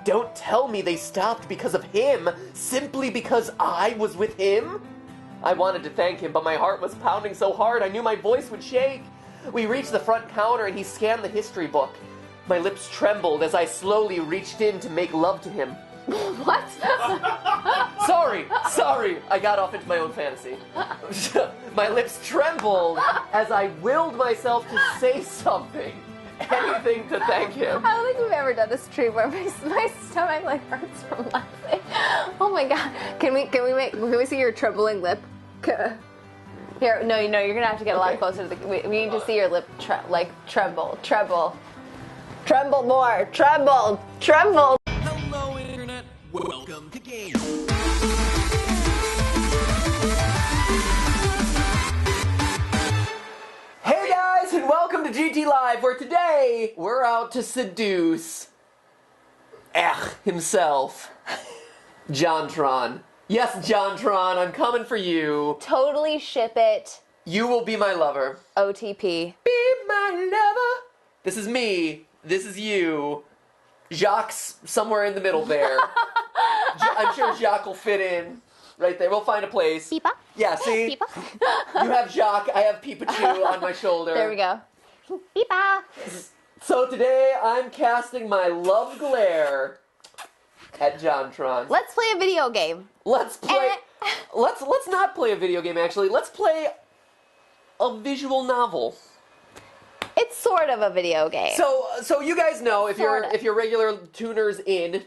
don't tell me they stopped because of him, simply because I was with him? I wanted to thank him, but my heart was pounding so hard I knew my voice would shake. We reached the front counter and he scanned the history book. My lips trembled as I slowly reached in to make love to him. What? Sorry, I got off into my own fantasy. My lips trembled as I willed myself to say something. Anything to thank him. I don't think we've ever done a stream where my stomach like hurts from laughing. Oh my god. Can we see your trembling lip? Here, no, you're gonna have to get a lot closer to the. We need to see your lip tremble. Tremble more. Tremble. Hello, Internet. Welcome to Game. Hey guys, and welcome to GTLive, where today we're out to seduce himself, JonTron. Yes, JonTron, I'm coming for you. Totally ship it. You will be my lover. OTP. Be my lover. This is me. This is you. Jacques somewhere in the middle there. I'm sure Jacques will fit in right there. We'll find a place. Peepa? Yeah, see? Peepa? You have Jacques, I have Pikachu on my shoulder. There we go. Peepa! So today I'm casting my love glare at JonTron. Let's play a video game. Let's play. Let's not play a video game. Actually, let's play a visual novel. It's sort of a video game. So you guys know if you're regular tuners, if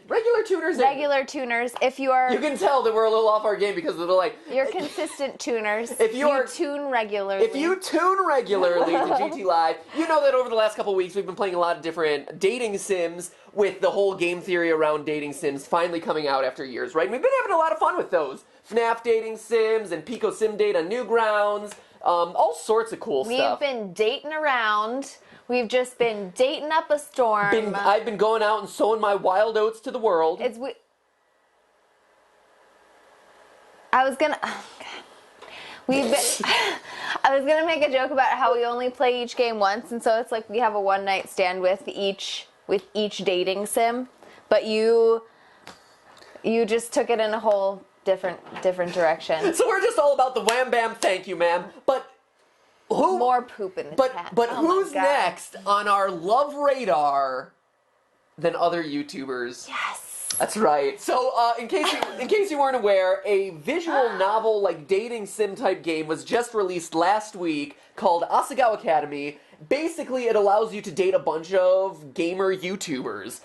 you are, you can tell that we're a little off our game because they're you're consistent tuners. If you tune regularly. If you tune regularly to GTLive, you know that over the last couple weeks we've been playing a lot of different dating sims, with the whole game theory around dating sims finally coming out after years, right? And we've been having a lot of fun with those. FNAF dating sims and Pico Sim Date on Newgrounds. All sorts of cool stuff. We've been dating around. We've just been dating up a storm. I've been going out and sowing my wild oats to the world. I was gonna make a joke about how we only play each game once, and so it's like we have a one night stand with each dating sim, but you just took it in a whole different direction. So we're just all about the wham bam thank you ma'am. But who more poop in the chat. But Oh who's next on our love radar than other YouTubers? Yes. That's right. So in case you weren't aware, a visual novel like dating sim type game was just released last week called Asagao Academy. Basically, it allows you to date a bunch of gamer YouTubers,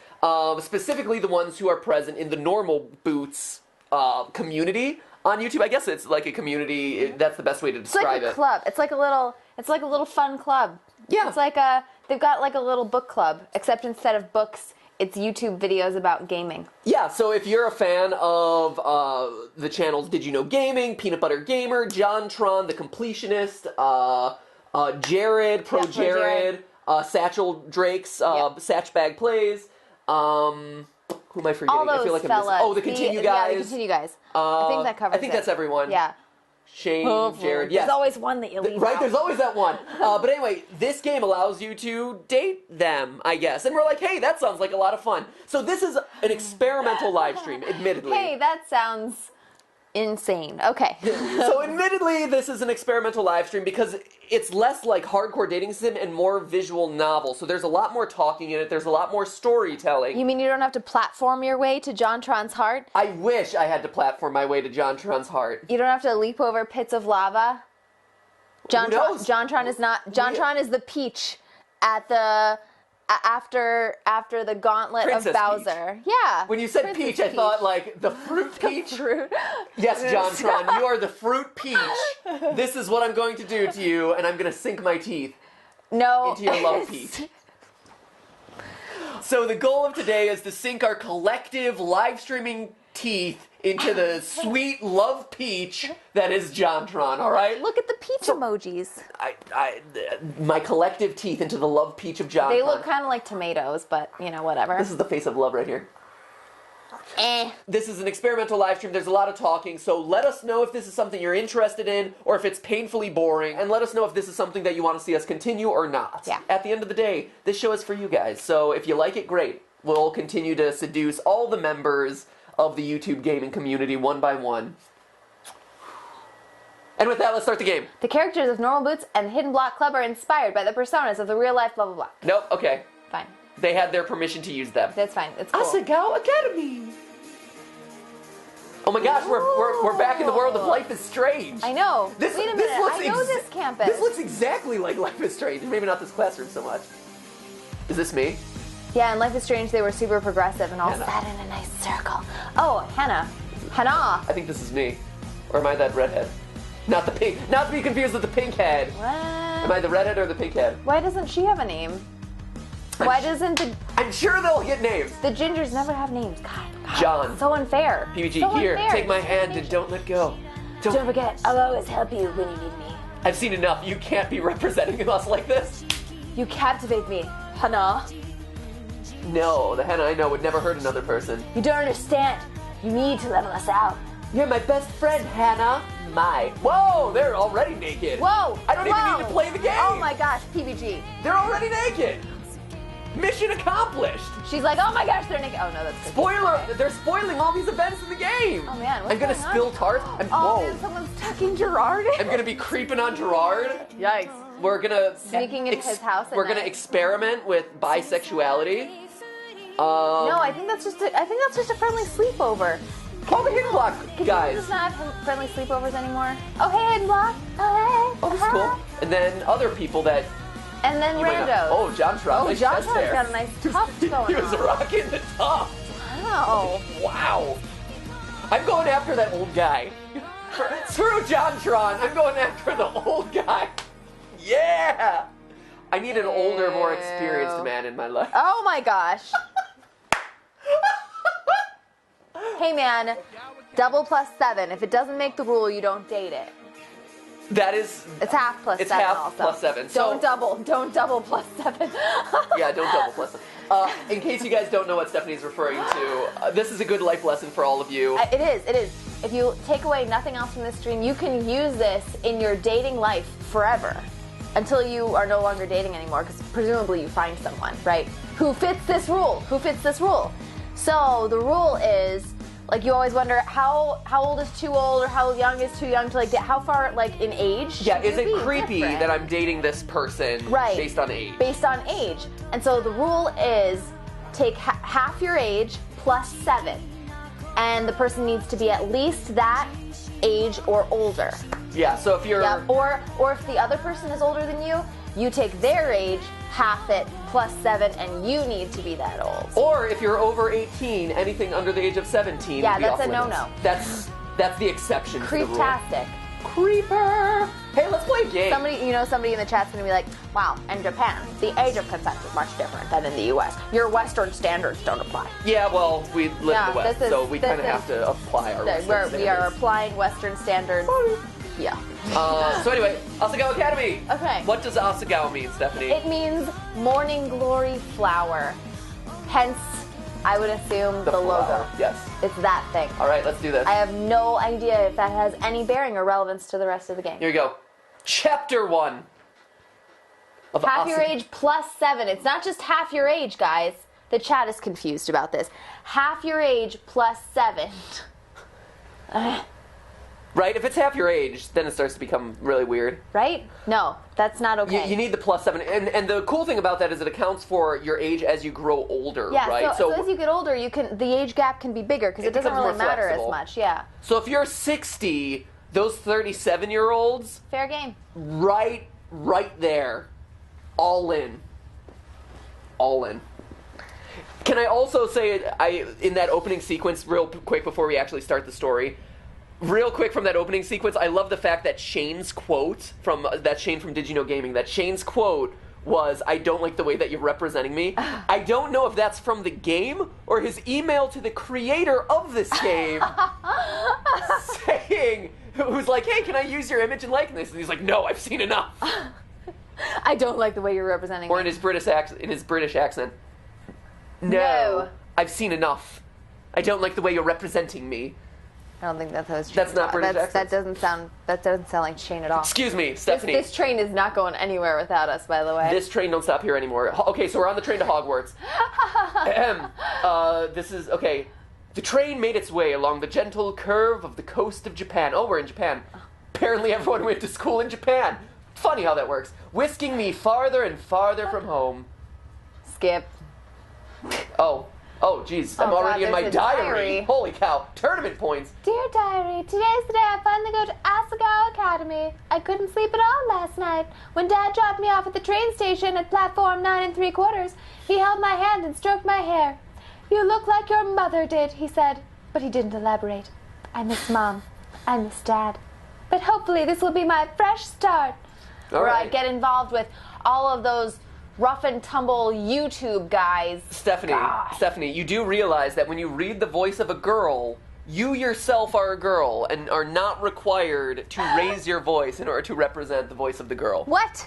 specifically the ones who are present in the normal Boots community on YouTube. I guess it's like a community. That's the best way to describe it. It's like a club. It's like a little fun club. Yeah. It's like they've got like a little book club, except instead of books, it's YouTube videos about gaming. Yeah, so if you're a fan of the channels Did You Know Gaming, Peanut Butter Gamer, JonTron, The Completionist, Jared, Jared, Satchel Drake's Satchbag Plays, who am I forgetting? all those I feel like fellas. I'm missing. Oh, the Continue guys. Yeah, the Continue guys. I think that covers it. I think that's everyone. Yeah. Shane, Jared, There's always one that you leave Right, out. there's always that one. But anyway, this game allows you to date them, I guess. And we're like, hey, that sounds like a lot of fun. So this is an experimental live stream, admittedly. Hey, that sounds insane. Okay. So admittedly, this is an experimental live stream because it's less like hardcore dating sim and more visual novel. So there's a lot more talking in it. There's a lot more storytelling. You mean you don't have to platform your way to JonTron's heart? I wish I had to platform my way to JonTron's heart. You don't have to leap over pits of lava? JonTron is not. JonTron is the peach at the after the gauntlet Princess of Bowser. Peach. Yeah. When you said Princess peach, I thought like the fruit peach. Fruit. Yes, JonTron, you are the fruit peach. This is what I'm going to do to you, and I'm going to sink my teeth into your love peach. So the goal of today is to sink our collective live streaming teeth into the sweet love peach that is JonTron, all right? Look at the peach emojis. My collective teeth into the love peach of JonTron. They look kind of like tomatoes, but, you know, whatever. This is the face of love right here. This is an experimental live stream. There's a lot of talking, so let us know if this is something you're interested in or if it's painfully boring, and let us know if this is something that you want to see us continue or not. Yeah. At the end of the day, this show is for you guys, so if you like it, great. will continue to seduce all the members of the YouTube gaming community one by one. And with that, let's start the game. The characters of Normal Boots and Hidden Block Club are inspired by the personas of the real life blah blah blah. Nope, okay. Fine. They had their permission to use them. That's fine. It's cool. Asagao Academy! Oh my gosh, we're back in the world of Life is Strange. I know. This, Wait a this minute. looks I know this campus. This looks exactly like Life is Strange. Maybe not this classroom so much. Is this me? Yeah, in Life is Strange, they were super progressive and all Hannah. sat in a nice circle. Oh, Hannah. Hannah. I think this is me. Or am I that redhead? Not the pink. Not to be confused with the pink head. What? Am I the redhead or the pink head? Why doesn't she have a name? Why doesn't I'm sure they'll get names. the gingers never have names? God, John. so unfair. PBG, So here, unfair. take my hand and don't let go. Don't forget, I'll always help you when you need me. I've seen enough. You can't be representing us like this. You captivate me, Hannah. No, the Hannah I know would never hurt another person. You don't understand. You need to level us out. You're my best friend, Hannah. My. Whoa, they're already naked. Whoa! I don't even whoa. need to play the game. Oh my gosh, PBG. They're already naked. Mission accomplished. She's like, oh my gosh, they're naked. Oh no, that's good. Spoiler, they're spoiling all these events in the game. Oh man, what's I'm gonna going on? spill tart. Oh, Whoa. dude, someone's tucking Gerard in. I'm gonna be creeping on Gerard. Yikes. We're gonna Sneaking into his house at We're gonna night. experiment with bisexuality. No, I think that's just a friendly sleepover. Oh, the Hidden Block Can guys. you just not have friendly sleepovers anymore? Oh hey, Hidden Block. Oh hey. Oh, this is cool. And then other people that And then you might not- randos. Oh, JonTron. Oh, nice chest JonTron's hair. got a nice tuft going He was on. rocking the top. Wow. Wow. I'm going after that old guy. Screw JonTron. I'm going after the old guy. Yeah. I need an older, more experienced man in my life. Oh my gosh. Hey man, double plus 7. If it doesn't make the rule, you don't date it. That is. It's half plus It's 7 half also. plus 7. So, Don't double plus 7. yeah, don't double plus 7. In case you guys don't know what Stephanie's referring to, this is a good life lesson for all of you. It is. If you take away nothing else from this stream, you can use this in your dating life forever. Until you are no longer dating anymore, because presumably you find someone, right? Who fits this rule? So the rule is, like, you always wonder how old is too old or how young is too young to like date. How far, like, in age? Yeah, should is you it be creepy different? that I'm dating this person Right. based on age? Based on age. And so the rule is take half your age plus 7. And the person needs to be at least that age or older. Yeah, so if you're... Yep. Or if the other person is older than you, you take their age, half it, plus 7, and you need to be that old. Or if you're over 18, anything under the age of 17 Yeah, would be that's off a limits. no-no. That's the exception to the rule. Creeptastic. Creeper! Hey, let's play a game. Somebody in the chat's gonna be like, wow, in Japan, the age of consent is much different than in the US. Your Western standards don't apply. Yeah, well, we live Yeah, in the West, this is- so we this kind of is- have to apply our We Western are standards. applying Western standards. Yeah. So anyway, Asagao Academy. Okay. What does Asagao mean, Stephanie? It means morning glory flower. Hence, I would assume the logo. flower. Yes. It's that thing. All right, let's do this. I have no idea if that has any bearing or relevance to the rest of the game. Here we go. Chapter 1. Of Half your Asagao. age plus 7. It's not just half your age, guys. The chat is confused about this. Half your age plus 7. Right? If it's half your age, then it starts to become really weird. Right? No, that's not okay. You need the plus 7. And the cool thing about that is it accounts for your age as you grow older, yeah, right? so as you get older, the age gap can be bigger because it doesn't becomes really more matter flexible. as much. Yeah. So if you're 60, those 37-year-olds, Fair game. right there, all in. All in. Can I also say, in that opening sequence, real quick before we actually start the story, real quick from that opening sequence, I love the fact that Shane's quote, that's Shane from Did You Know Gaming, that Shane's quote was, "I don't like the way that you're representing me." I don't know if that's from the game or his email to the creator of this game saying, who's like, "Hey, can I use your image and likeness?" And he's like, "No, I've seen enough." I don't like the way you're representing Or me. in his British accent. No. I've seen enough. I don't like the way you're representing me. I don't think that's how it's. That's not British accents. That doesn't sound like Shane at all. Excuse me, Stephanie. This train is not going anywhere without us, by the way. This train don't stop here anymore. Okay, so we're on the train to Hogwarts. This is, okay. The train made its way along the gentle curve of the coast of Japan. Oh, we're in Japan. Apparently everyone went to school in Japan. Funny how that works. Whisking me farther and farther from home. Skip. Oh, geez. I'm already in my diary. Holy cow. Tournament points. Dear diary, today's the day I finally go to Asagao Academy. I couldn't sleep at all last night. When Dad dropped me off at the train station at platform 9 3/4, he held my hand and stroked my hair. You look like your mother did, he said, but he didn't elaborate. I miss Mom. I miss Dad. But hopefully this will be my fresh start. All where right. I get involved with all of those rough and tumble YouTube guys. Stephanie, you do realize that when you read the voice of a girl, you yourself are a girl and are not required to raise your voice in order to represent the voice of the girl. What?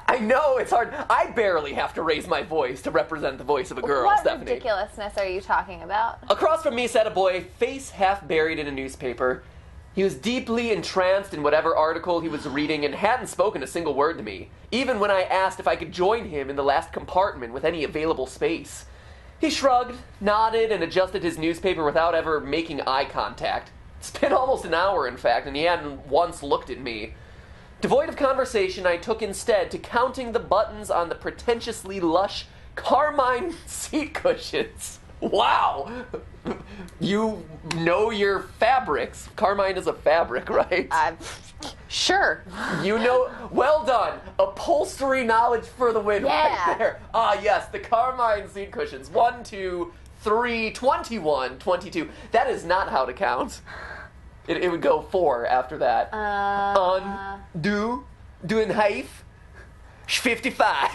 I know, it's hard. I barely have to raise my voice to represent the voice of a girl, What Stephanie. ridiculousness are you talking about? Across from me sat a boy, face half buried in a newspaper. He was deeply entranced in whatever article he was reading and hadn't spoken a single word to me, even when I asked if I could join him in the last compartment with any available space. He shrugged, nodded, and adjusted his newspaper without ever making eye contact. It's been almost an hour, in fact, and he hadn't once looked at me. Devoid of conversation, I took instead to counting the buttons on the pretentiously lush carmine seat cushions. Wow! You know your fabrics. Carmine is a fabric, right? Sure. You know, well done. Upholstery knowledge for the win right there. Ah, yes, the carmine seat cushions. 1, 2, 3, 21, 22. That is not how to count. It would go 4 after that. Do in half. 55,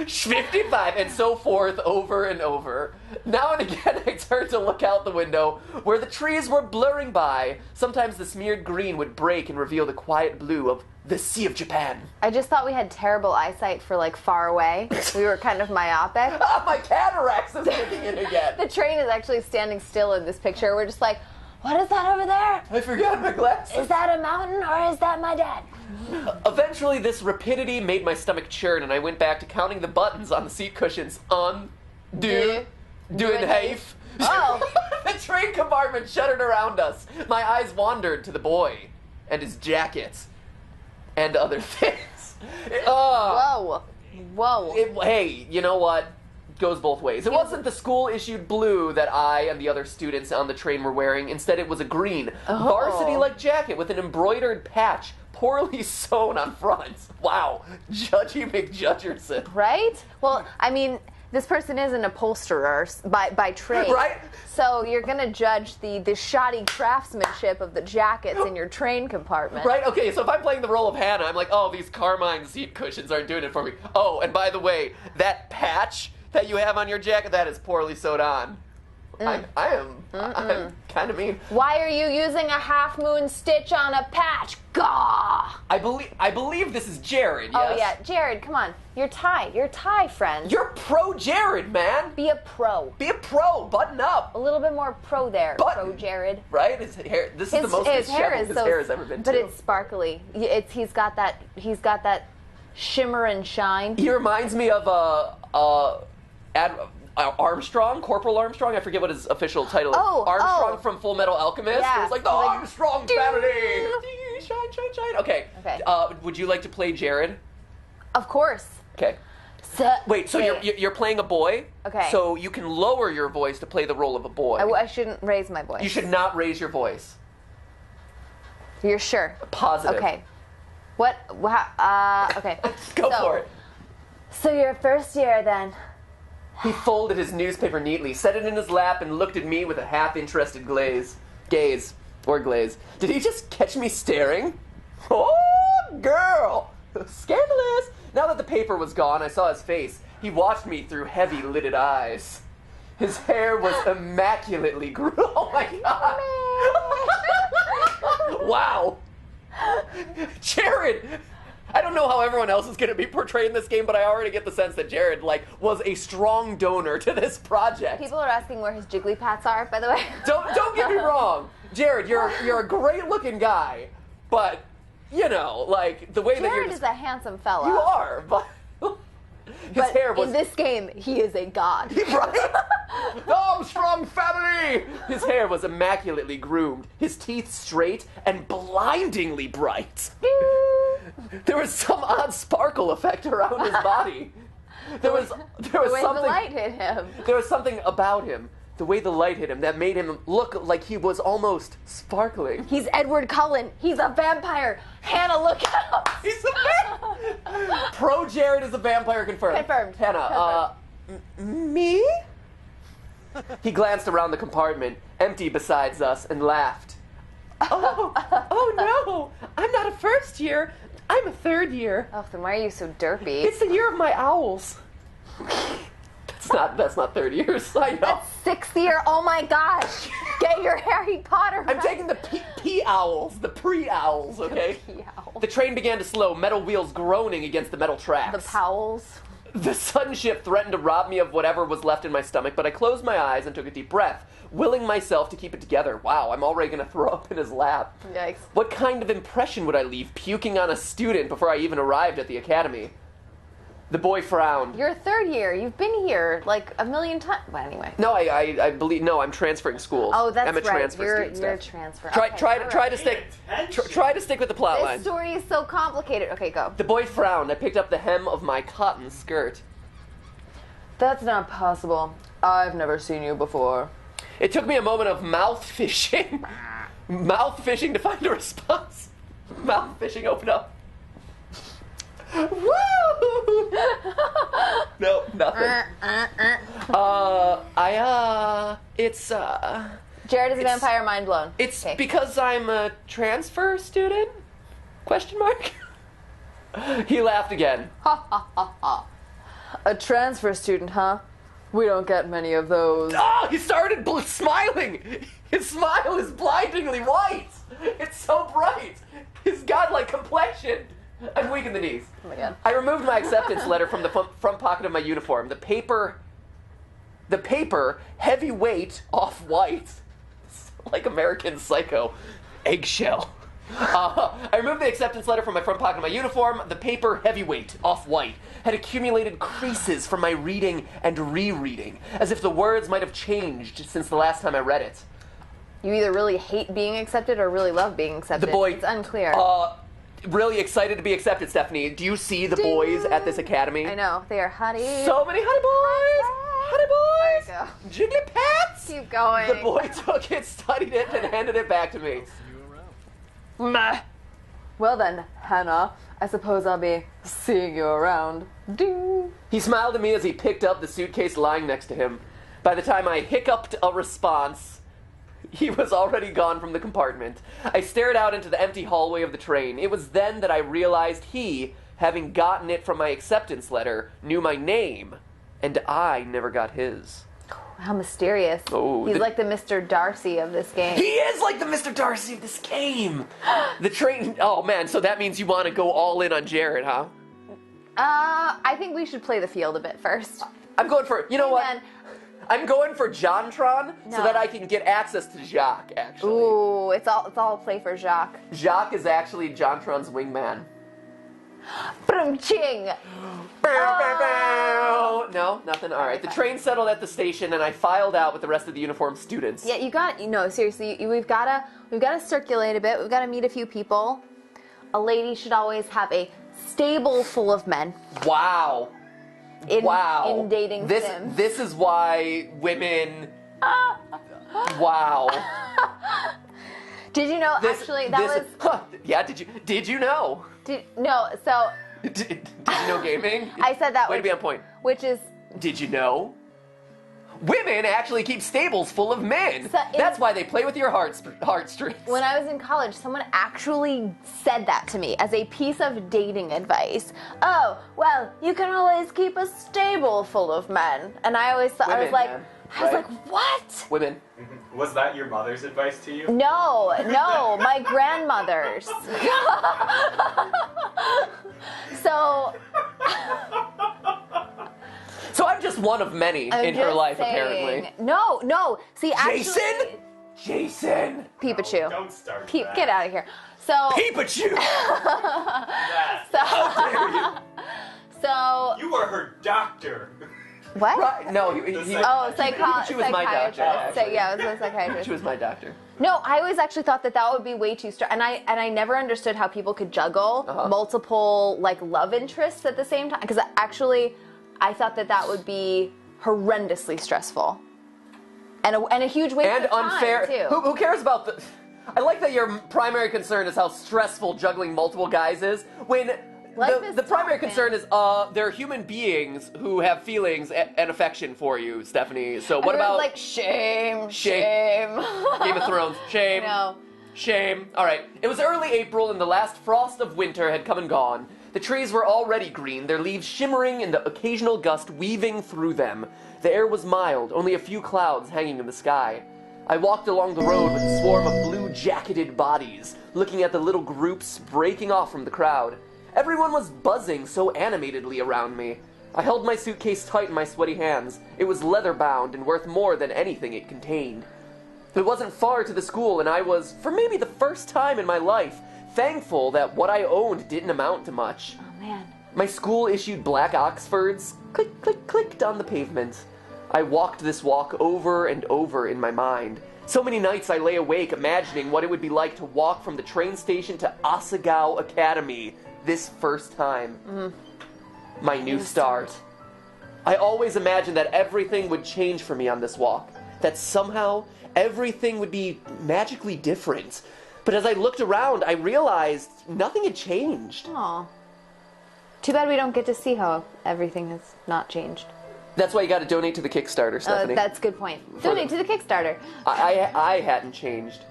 55, and so forth over and over. Now and again I turned to look out the window where the trees were blurring by. Sometimes the smeared green would break and reveal the quiet blue of the Sea of Japan. I just thought we had terrible eyesight for like far away. We were kind of myopic. My cataracts is kicking in again. The train is actually standing still in this picture. We're just like, what is that over there? I forgot my glasses. Is that a mountain or is that my dad? Eventually, this rapidity made my stomach churn, and I went back to counting the buttons on the seat cushions. Do in half. Oh. The train compartment shuddered around us. My eyes wandered to the boy and his jacket and other things. Whoa. Hey, you know what? Goes both ways. It wasn't the school-issued blue that I and the other students on the train were wearing. Instead, it was a green, varsity-like jacket with an embroidered patch poorly sewn on front. Wow. Judgy McJudgerson. Right? Well, I mean, this person is an upholsterer by trade. Right? So you're going to judge the shoddy craftsmanship of the jackets in your train compartment. Right? Okay, so if I'm playing the role of Hannah, I'm like, oh, these carmine seat cushions aren't doing it for me. Oh, and by the way, that patch that you have on your jacket, that is poorly sewed on. I'm kind of mean. Why are you using a half-moon stitch on a patch? Gah! I believe this is Jared, yes? Oh, yeah. Jared, come on. You're Ty, friend. You're pro Jared, man. Be a pro. Be a pro. Button up. A little bit more pro there, Button. Pro Jared. Right? His hair. This is the most disheveled his hair has ever been. But it's sparkly. He's got that shimmer and shine. He reminds me of Armstrong, Corporal Armstrong. I forget what his official title is. Armstrong from Full Metal Alchemist. Yeah. It was like the Armstrong family. Shine. Okay. Okay. Would you like to play Jared? Of course. Okay. Wait, so you're playing a boy? Okay. So you can lower your voice to play the role of a boy. I shouldn't raise my voice. You should not raise your voice. You're sure? Positive. Okay. What? Okay. Go for it. So you're first year then. He folded his newspaper neatly, set it in his lap, and looked at me with a half-interested gaze. Did he just catch me staring? Oh, girl! Scandalous! Now that the paper was gone, I saw his face. He watched me through heavy-lidded eyes. His hair was immaculately groomed. Oh my god! Wow! Jared! I don't know how everyone else is going to be portrayed in this game, but I already get the sense that Jared, like, was a strong donor to this project. People are asking where his Jigglypats are, by the way. Don't get me wrong. Jared, you're a great-looking guy, but, you know, like, the way that you're... Jared is a handsome fella. You are, but... His hair was... in this game, he is a god. Right? The Armstrong family! His hair was immaculately groomed, his teeth straight and blindingly bright. There was some odd sparkle effect around his body. There was The way something... the light hit him. There was something about him, the way the light hit him, that made him look like he was almost sparkling. He's Edward Cullen. He's a vampire. Hannah, look out. He's a vampire! Pro Jared is a vampire confirmed. Confirmed. Hannah, me? He glanced around the compartment, empty besides us, and laughed. Oh no! I'm not a first year. I'm a third year. Oh, then why are you so derpy? It's the year of my owls. That's not 30 years. I know. That's 6th year. Oh my gosh. Get your Harry Potter. I'm taking the P-owls, the pre-owls, okay? P-owls. The train began to slow, metal wheels groaning against the metal tracks. The Powells. The sudden shift threatened to rob me of whatever was left in my stomach, but I closed my eyes and took a deep breath, willing myself to keep it together. Wow, I'm already going to throw up in his lap. Yikes. What kind of impression would I leave puking on a student before I even arrived at the academy? The boy frowned. You're 3rd year. You've been here like a million times. Well, anyway. No, I believe, no, I'm transferring schools. Oh, that's I'm a right. transfer You're student. a transfer. Try Okay, to stick with the plot This line. story is so complicated. Okay, go. The boy frowned. I picked up the hem of my cotton skirt. That's not possible. I've never seen you before. It took me a moment of mouth fishing. Mouth fishing to find a response. Mouth fishing, open up. Woo! No, nothing. Jared is a vampire, mind blown. It's Okay. because I'm a transfer student? Question mark? He laughed again. Ha ha ha ha. A transfer student, huh? We don't get many of those. Oh, he started smiling. His smile is blindingly white. It's so bright. His godlike complexion. I'm weak in the knees. Oh my god. I removed my acceptance letter from the front pocket of my uniform. The paper, heavyweight, off-white, like American Psycho, eggshell. I removed the acceptance letter from my front pocket of my uniform. The paper, heavyweight, off-white, had accumulated creases from my reading and rereading, as if the words might have changed since the last time I read it. You either really hate being accepted or really love being accepted. The boy, it's unclear. Really excited to be accepted, Stephanie. Do you see the boys at this academy? I know. They are hotties. So many honey boys! Honey boys! There Jigglypats! Keep going. The boy took it, studied it, and handed it back to me. Meh. Well then, Hannah, I suppose I'll be seeing you around. Ding. He smiled at me as he picked up the suitcase lying next to him. By the time I hiccuped a response, he was already gone from the compartment. I stared out into the empty hallway of the train. It was then that I realized he, having gotten it from my acceptance letter, knew my name, and I never got his. How mysterious. Oh, He's like the Mr. Darcy of this game. He is like the Mr. Darcy of this game. The train. Oh man, so that means you want to go all in on Jared, huh? I think we should play the field a bit first. I'm going for. You know Hey, what? man. I'm going for JonTron so No. that I can get access to Jacques. Actually, Ooh, it's all play for Jacques. Jacques is actually JonTron's wingman. Ching. Bow, bow, bow. No, nothing. All right. The train settled at the station, and I filed out with the rest of the uniformed students. Yeah, seriously, we've gotta circulate a bit. We've gotta meet a few people. A lady should always have a stable full of men. Wow. In dating this sims. This is why women. Wow. Did you know? Actually, Yeah. Did you know? No. So Did you know gaming? I said that. Way to be on point. Which is. Did you know? Women actually keep stables full of men. That's why they play with your heartstrings. When I was in college, someone actually said that to me as a piece of dating advice. Oh, well, you can always keep a stable full of men. And I always thought, Women, I was like, man, I was right? like, what? Women. Was that your mother's advice to you? No, my grandmother's. So I'm just one of many I'm in her just life, saying- apparently. No. See, actually, Jason! Pikachu. Don't start Peep, that. get out of here. So, Pikachu! That. so You were her doctor. what? Right, no, he Oh, Pikachu was my doctor, psychiatrist. actually. Yeah, I was a psychiatrist. She was my doctor. No, I always actually thought that would be way too stressful, and I never understood how people could juggle multiple like love interests at the same time. Because actually, I thought that would be horrendously stressful, and a huge waste And of time unfair. too. Who cares about the... I like that your primary concern is how stressful juggling multiple guys is, when Life is the primary tough, concern man. is they're human beings who have feelings and affection for you, Stephanie. So what Everyone's about... like shame? Game of Thrones. Shame. No. Shame. All right. It was early April and the last frost of winter had come and gone. The trees were already green, their leaves shimmering and the occasional gust weaving through them. The air was mild, only a few clouds hanging in the sky. I walked along the road with a swarm of blue-jacketed bodies, looking at the little groups breaking off from the crowd. Everyone was buzzing so animatedly around me. I held my suitcase tight in my sweaty hands. It was leather-bound and worth more than anything it contained. It wasn't far to the school, and I was, for maybe the first time in my life, thankful that what I owned didn't amount to much. Oh man. My school issued black Oxfords click, click, clicked on the pavement. I walked this walk over and over in my mind. So many nights I lay awake imagining what it would be like to walk from the train station to Asagao Academy this first time. My new start. I always imagined that everything would change for me on this walk. That somehow everything would be magically different. But as I looked around, I realized nothing had changed. Aw. Too bad we don't get to see how everything has not changed. That's why you gotta donate to the Kickstarter, Stephanie. That's a good point. Donate to the Kickstarter. I hadn't changed.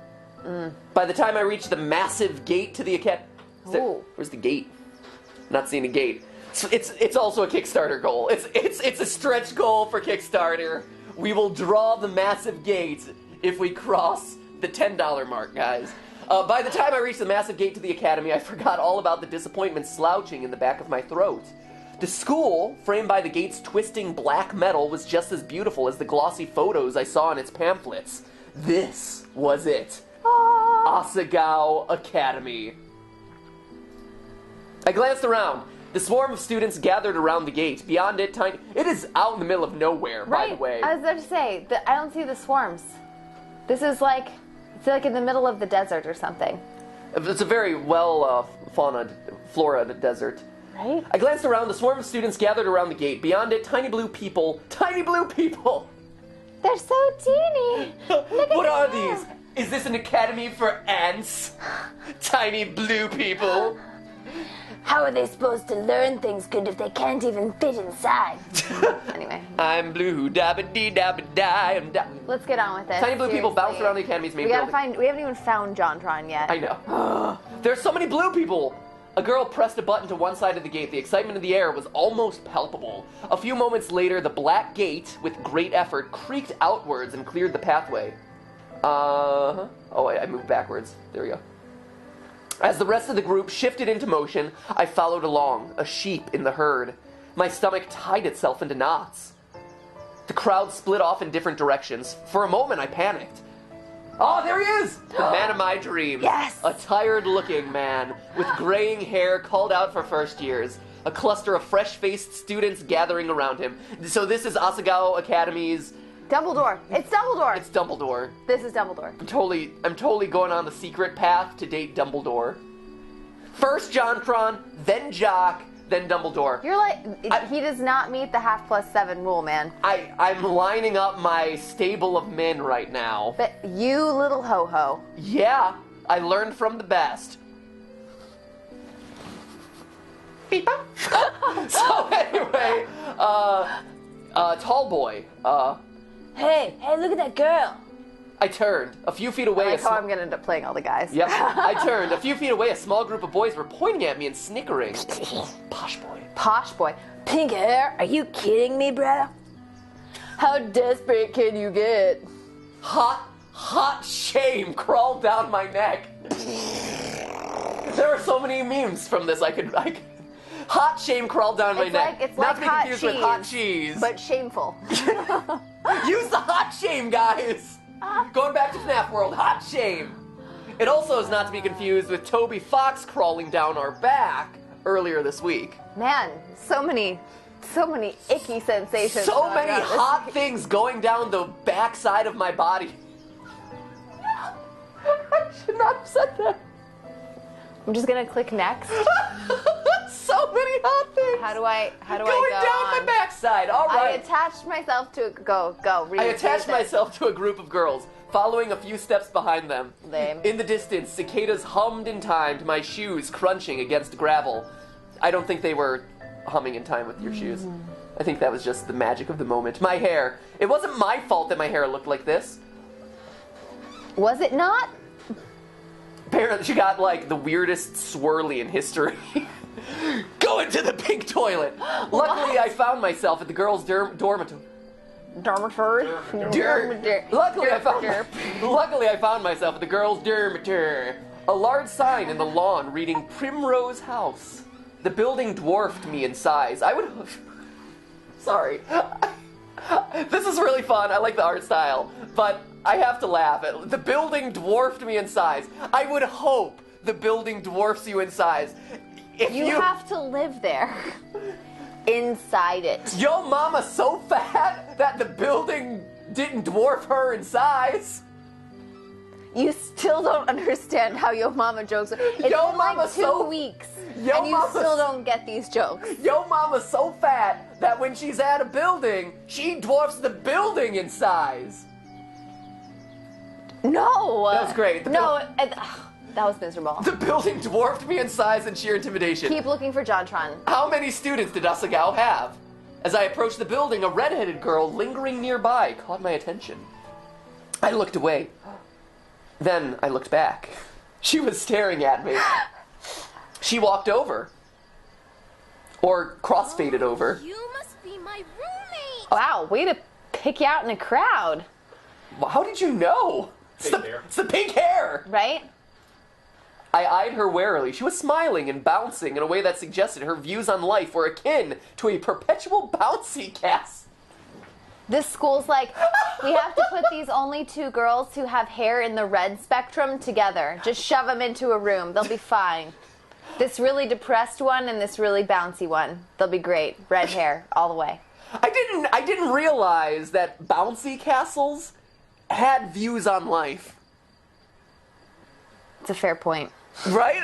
By the time I reached the massive gate to the academy... Ooh. Where's the gate? Not seeing a gate. It's also a Kickstarter goal. It's a stretch goal for Kickstarter. We will draw the massive gate if we cross the $10 mark, guys. By the time I reached the massive gate to the academy, I forgot all about the disappointment slouching in the back of my throat. The school, framed by the gate's twisting black metal, was just as beautiful as the glossy photos I saw in its pamphlets. This was it. Asagao Academy. I glanced around. The swarm of students gathered around the gate. Beyond it, it is out in the middle of nowhere, by the way. I was about to say, I don't see the swarms. This is like, it's like in the middle of the desert or something. It's a very flora desert. Right? I glanced around. The swarm of students gathered around the gate. Beyond it, tiny blue people. Tiny blue people! They're so teeny. Look at What are them. these? Is this an academy for ants? Tiny blue people. How are they supposed to learn things good if they can't even fit inside? Anyway, I'm blue, dabba dee dabba die. let's get on with this. Tiny blue people bounce Seriously. around the academy's main We gotta building. we haven't even found JonTron yet. I know. There's so many blue people. A girl pressed a button to one side of the gate. The excitement in the air was almost palpable. A few moments later, the black gate, with great effort, creaked outwards and cleared the pathway. Oh, I moved backwards. There we go. As the rest of the group shifted into motion, I followed along, a sheep in the herd. My stomach tied itself into knots. The crowd split off in different directions. For a moment, I panicked. Oh, there he is! The man of my dreams. Yes! A tired-looking man with graying hair called out for first years. A cluster of fresh-faced students gathering around him. So this is Asagao Academy's... Dumbledore. It's Dumbledore. It's Dumbledore. This is Dumbledore. I'm totally going on the secret path to date Dumbledore. First JonTron, then Jock, then Dumbledore. You're like, he does not meet the 7+7 rule, man. I'm lining up my stable of men right now. But you little ho-ho. Yeah, I learned from the best. So anyway, tall boy, Hey, look at that girl. I turned. A few feet away. That's how I'm gonna end up playing all the guys. Yep. I turned. A few feet away, a small group of boys were pointing at me and snickering. Posh boy. Posh boy. Pink hair? Are you kidding me, brother? How desperate can you get? Hot shame crawled down my neck. There are so many memes from this. Hot shame crawled down my neck. It's Not like to be hot confused cheese, with hot cheese. but shameful. Use the hot shame, guys! Going back to FNAF World, hot shame! It also is not to be confused with Toby Fox crawling down our back earlier this week. Man, so many icky sensations. So going many on this hot week. things going down the backside of my body. I should not have said that. I'm just gonna click next. So many hot things. How do I Going go down on? my backside. All I right. attached myself to go. Read, I attached read it. myself to a group of girls, following a few steps behind them. Lame. In the distance, cicadas hummed in time to my shoes crunching against gravel. I don't think they were humming in time with your shoes. I think that was just the magic of the moment. My hair. It wasn't my fault that my hair looked like this. Was it not? Apparently, she got like the weirdest swirly in history. Go into the pink toilet. Luckily, I found myself at the girls' dormitory. Dormitory. Luckily, I found myself at the girls' dormitory. A large sign in the lawn reading Primrose House. The building dwarfed me in size. I would. Sorry. This is really fun. I like the art style, but I have to laugh. The building dwarfed me in size. I would hope the building dwarfs you in size. If You have to live there. Inside it. Yo mama's so fat that the building didn't dwarf her in size. You still don't understand how Yo Mama jokes. It's Yo been like Mama's 2 so- weeks, Yo and you Mama's- still don't get these jokes. Yo mama's so fat that when she's at a building, she dwarfs the building in size. No. That was great. That was miserable. The building dwarfed me in size and sheer intimidation. Keep looking for JonTron. How many students did Asagao have? As I approached the building, a red-headed girl lingering nearby caught my attention. I looked away. Then I looked back. She was staring at me. She walked over. Or cross-faded over. You must be my roommate. Wow, way to pick you out in a crowd, How did you know? Pink hair. It's the pink hair! right? I eyed her warily. She was smiling and bouncing in a way that suggested her views on life were akin to a perpetual bouncy cast. This school's like, we have to put these only 2 girls who have hair in the red spectrum together. Just shove them into a room. They'll be fine. This really depressed one and this really bouncy one. They'll be great. Red hair all the way. I didn't realize that bouncy castles had views on life. It's a fair point. Right?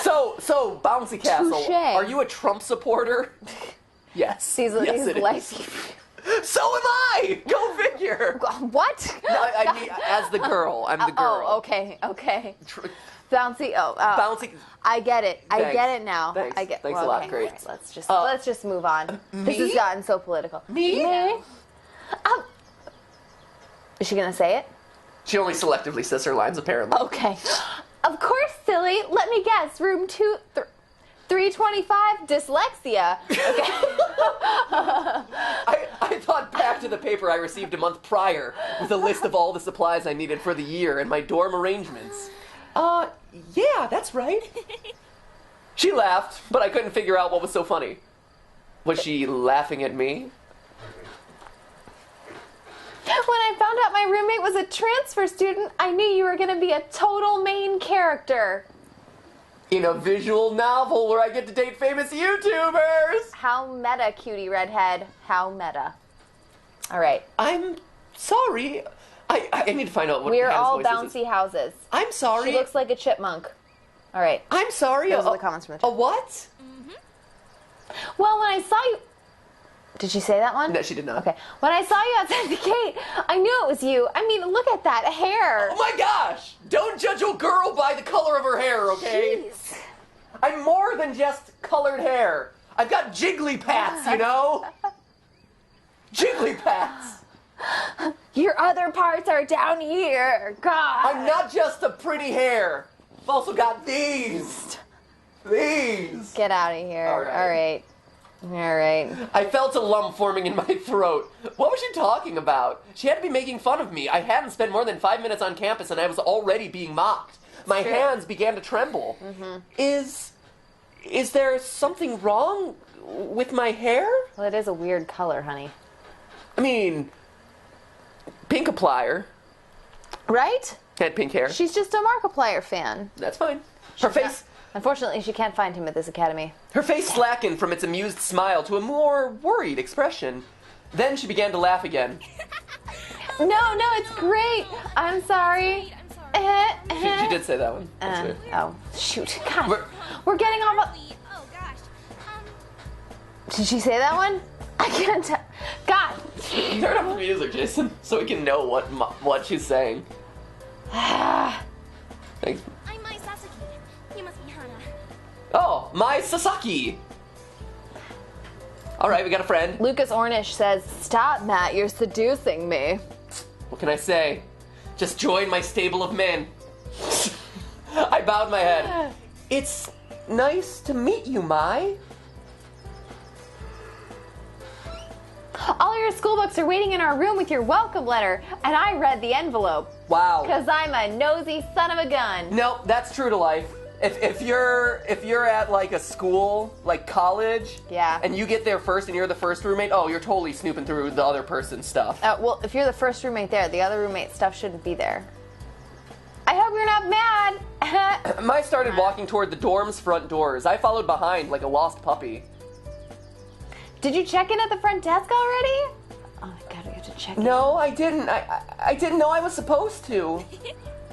So bouncy castle. Touche. Are you a Trump supporter? Yes. These yes, it like, is. So am I. Go figure. what? I mean, as the girl, I'm the girl. Oh, okay. Bouncy. Bouncy. I get it. I Thanks. get it now. Thanks. I get. Thanks a lot. Great. All right, let's just move on. This me? has gotten so political. Me? Is she gonna say it? She only selectively says her lines, apparently. Okay. Of course, silly. Let me guess. Room 325, dyslexia. Okay. I thought back to the paper I received a month prior with a list of all the supplies I needed for the year and my dorm arrangements. Yeah, that's right. She laughed, but I couldn't figure out what was so funny. Was she laughing at me? When I found out my roommate was a transfer student, I knew you were going to be a total main character. In a visual novel where I get to date famous YouTubers! How meta, cutie redhead. How meta. All right. I'm sorry. I need to find out what We're Hannah's all voice is. bouncy houses. I'm sorry. She looks like a chipmunk. All right. I'm sorry. Those are the comments from the A chat. what? Well, when I saw you... Did she say that one? No, she did not. Okay. When I saw you outside the gate, I knew it was you. I mean, look at that hair. Oh my gosh! Don't judge a girl by the color of her hair, okay? Jeez. I'm more than just colored hair. I've got jiggly pats, you know? Jiggly pats. Your other parts are down here. God. I'm not just a pretty hair. I've also got these. These. Get out of here. All right. All right. I felt a lump forming in my throat. What was she talking about? She had to be making fun of me. I hadn't spent more than 5 minutes on campus and I was already being mocked. My true. hands began to tremble. Is there something wrong with my hair? Well, it is a weird color, honey. I mean, Pinkaplier Right? had pink hair. She's just a Markiplier fan. That's fine. Her face Unfortunately, she can't find him at this academy. slackened from its amused smile to a more worried expression. Then she began to laugh again. No, it's great. I'm sorry. She did say that one. That's right. Oh, shoot. God. We're- We're getting off. Oh gosh. Did she say that one? I can't tell. God. Turn up the music, Jason, so we can know what she's saying. Thanks. I'm Mai Sasaki. You must be Hana. Oh, my Sasaki! Alright, we got a friend. Lucas Ornish says, "Stop, Matt. You're seducing me." What can I say? Just join my stable of men. I bowed my head. It's nice to meet you, Mai. All your school books are waiting in our room with your welcome letter, and I read the envelope. Wow. Because I'm a nosy son of a gun. No, that's true to life. If you're at like a school, like college, Yeah. and you get there first and you're the first roommate, oh, you're totally snooping through the other person's stuff. Well, if you're the first roommate there, the other roommate stuff shouldn't be there. I hope you're not mad. Mai started walking toward the dorm's front doors. I followed behind like a lost puppy. Did you check in at the front desk already? Oh my god, we have to check in. No, I didn't. I didn't know I was supposed to.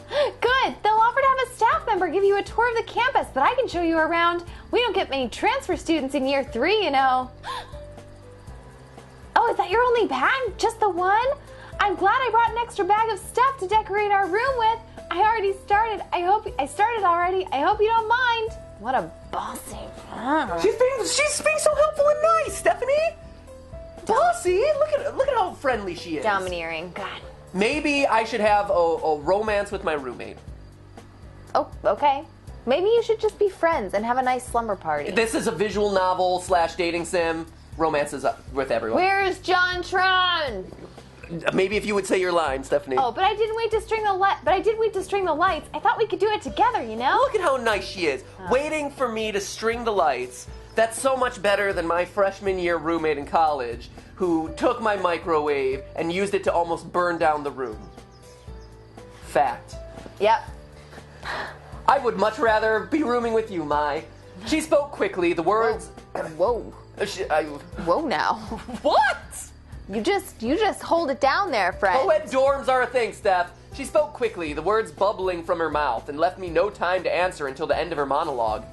Good. They'll offer to have a staff member give you a tour of the campus, but I can show you around. We don't get many transfer students in year 3, you know. Oh, is that your only bag? Just the one? I'm glad I brought an extra bag of stuff to decorate our room with. I already started. I started already. I hope you don't mind. What a bossy. She's being so helpful and nice, Stephanie. Bossy, look at how friendly she is. Domineering. God. Maybe I should have a romance with my roommate. Oh, okay. Maybe you should just be friends and have a nice slumber party. This is a visual novel / dating sim. Romances with everyone. Where's JonTron? Maybe if you would say your line, Stephanie. Oh, but I didn't wait to string the lights. I thought we could do it together, you know? Look at how nice she is, waiting for me to string the lights. That's so much better than my freshman year roommate in college, who took my microwave and used it to almost burn down the room. Fact. Yep. I would much rather be rooming with you, Mai. She spoke quickly, the words... Whoa. Whoa now. What? You just hold it down there, friend. Co-ed dorms are a thing, Steph. She spoke quickly, the words bubbling from her mouth, and left me no time to answer until the end of her monologue.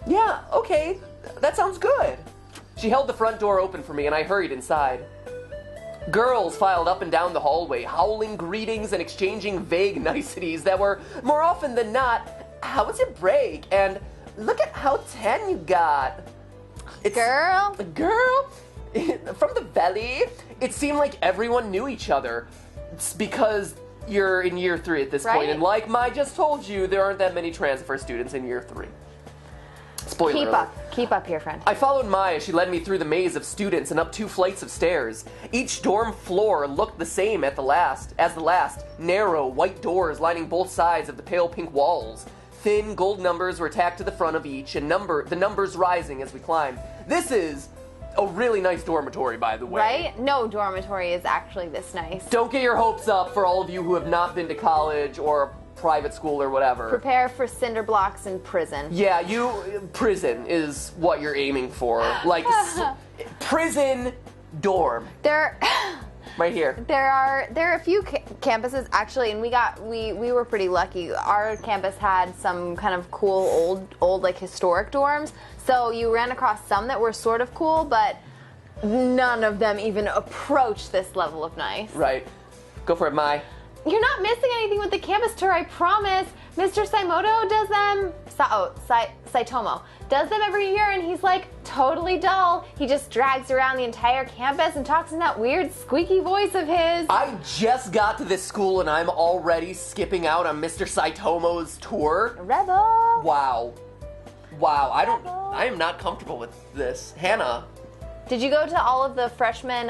Yeah, okay, that sounds good. She held the front door open for me, and I hurried inside. Girls filed up and down the hallway, howling greetings and exchanging vague niceties that were, more often than not, "How was your break?" and "Look at how tan you got." Girl. From the valley, it seemed like everyone knew each other. It's because you're in year 3 at this point, Right. and like Mai just told you, there aren't that many transfer students in year 3. Spoiler alert. Keep up here, friend. I followed Mai as she led me through the maze of students and up 2 flights of stairs. Each dorm floor looked the same as the last. Narrow, white doors lining both sides of the pale pink walls. Thin gold numbers were tacked to the front of each, and the numbers rising as we climbed. This is a really nice dormitory, by the way. Right? No dormitory is actually this nice. Don't get your hopes up for all of you who have not been to college or private school or whatever. Prepare for cinder blocks in prison. Yeah, prison is what you're aiming for. Like, prison dorm. Right here. There are a few campuses actually, and we were pretty lucky. Our campus had some kind of cool old like historic dorms. So you ran across some that were sort of cool, but none of them even approached this level of nice. Right. Go for it, Mai. You're not missing anything with the campus tour, I promise. Mr. Saimoto does them. Saitomo does them every year, and he's like totally dull. He just drags around the entire campus and talks in that weird squeaky voice of his. I just got to this school and I'm already skipping out on Mr. Saitomo's tour. Rebel. Wow. I am not comfortable with this. Hannah. Did you go to all of the freshman,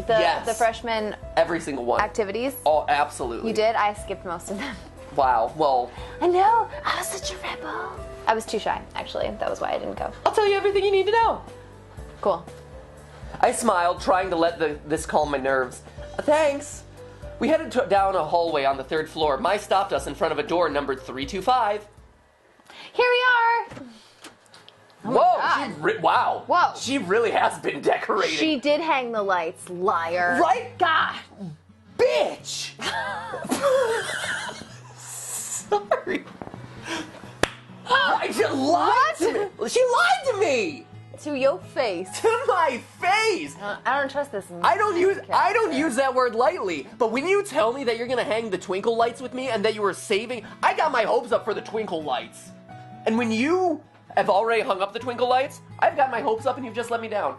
Yes. the freshman Every single one. activities? Oh, absolutely. You did? I skipped most of them. Wow, well, I know. I was such a rebel. I was too shy, actually. That was why I didn't go. I'll tell you everything you need to know. Cool. I smiled, trying to let this calm my nerves. Thanks. We headed down a hallway on the 3rd floor. Mai stopped us in front of a door numbered 325. Here we are. Oh Whoa! God. Wow. Whoa. She really has been decorating. She did hang the lights, liar. Right? God. Bitch! Sorry. She lied to me. She lied to me. To your face. To my face. I don't trust this. I don't use that word lightly. But when you tell me that you're gonna hang the twinkle lights with me and that you were saving, I got my hopes up for the twinkle lights. And when you have already hung up the twinkle lights, I've got my hopes up and you've just let me down.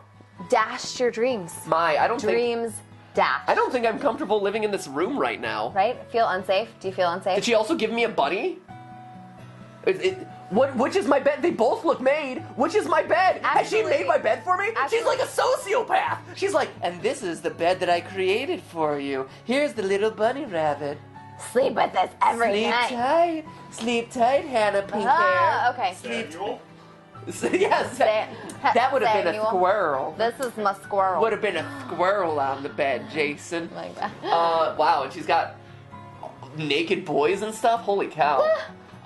Dashed your dreams. I don't Dreams dashed. I don't think I'm comfortable living in this room right now. Right? Feel unsafe? Do you feel unsafe? Did she also give me a bunny? Which is my bed? They both look made. Which is my bed? Has she made my bed for me? She's like a sociopath. She's like, and this is the bed that I created for you. Here's the little bunny rabbit. Sleep with this every night. Sleep tight, Hannah Pink Hair. Okay. Samuel? Yes, that would have been a Samuel. squirrel. This is my squirrel. Would have been a squirrel on the bed, Jason. Like that. Wow, and she's got naked boys and stuff. Holy cow.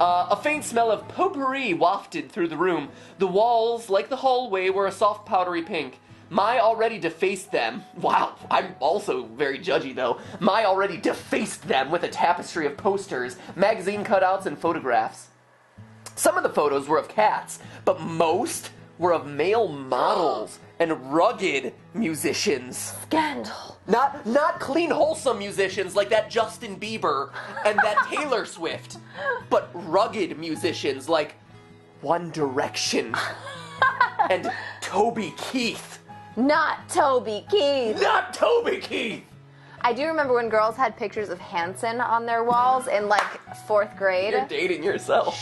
A faint smell of potpourri wafted through the room. The walls, like the hallway, were a soft powdery pink. Mai already defaced them. Wow, I'm also very judgy though. Mai already defaced them with a tapestry of posters, magazine cutouts, and photographs. Some of the photos were of cats, but most were of male models and rugged musicians. Scandal. Not clean, wholesome musicians like that Justin Bieber and that Taylor Swift, but rugged musicians like One Direction and Toby Keith. Not Toby Keith. Not Toby Keith! I do remember when girls had pictures of Hanson on their walls in like 4th grade. You're dating yourself.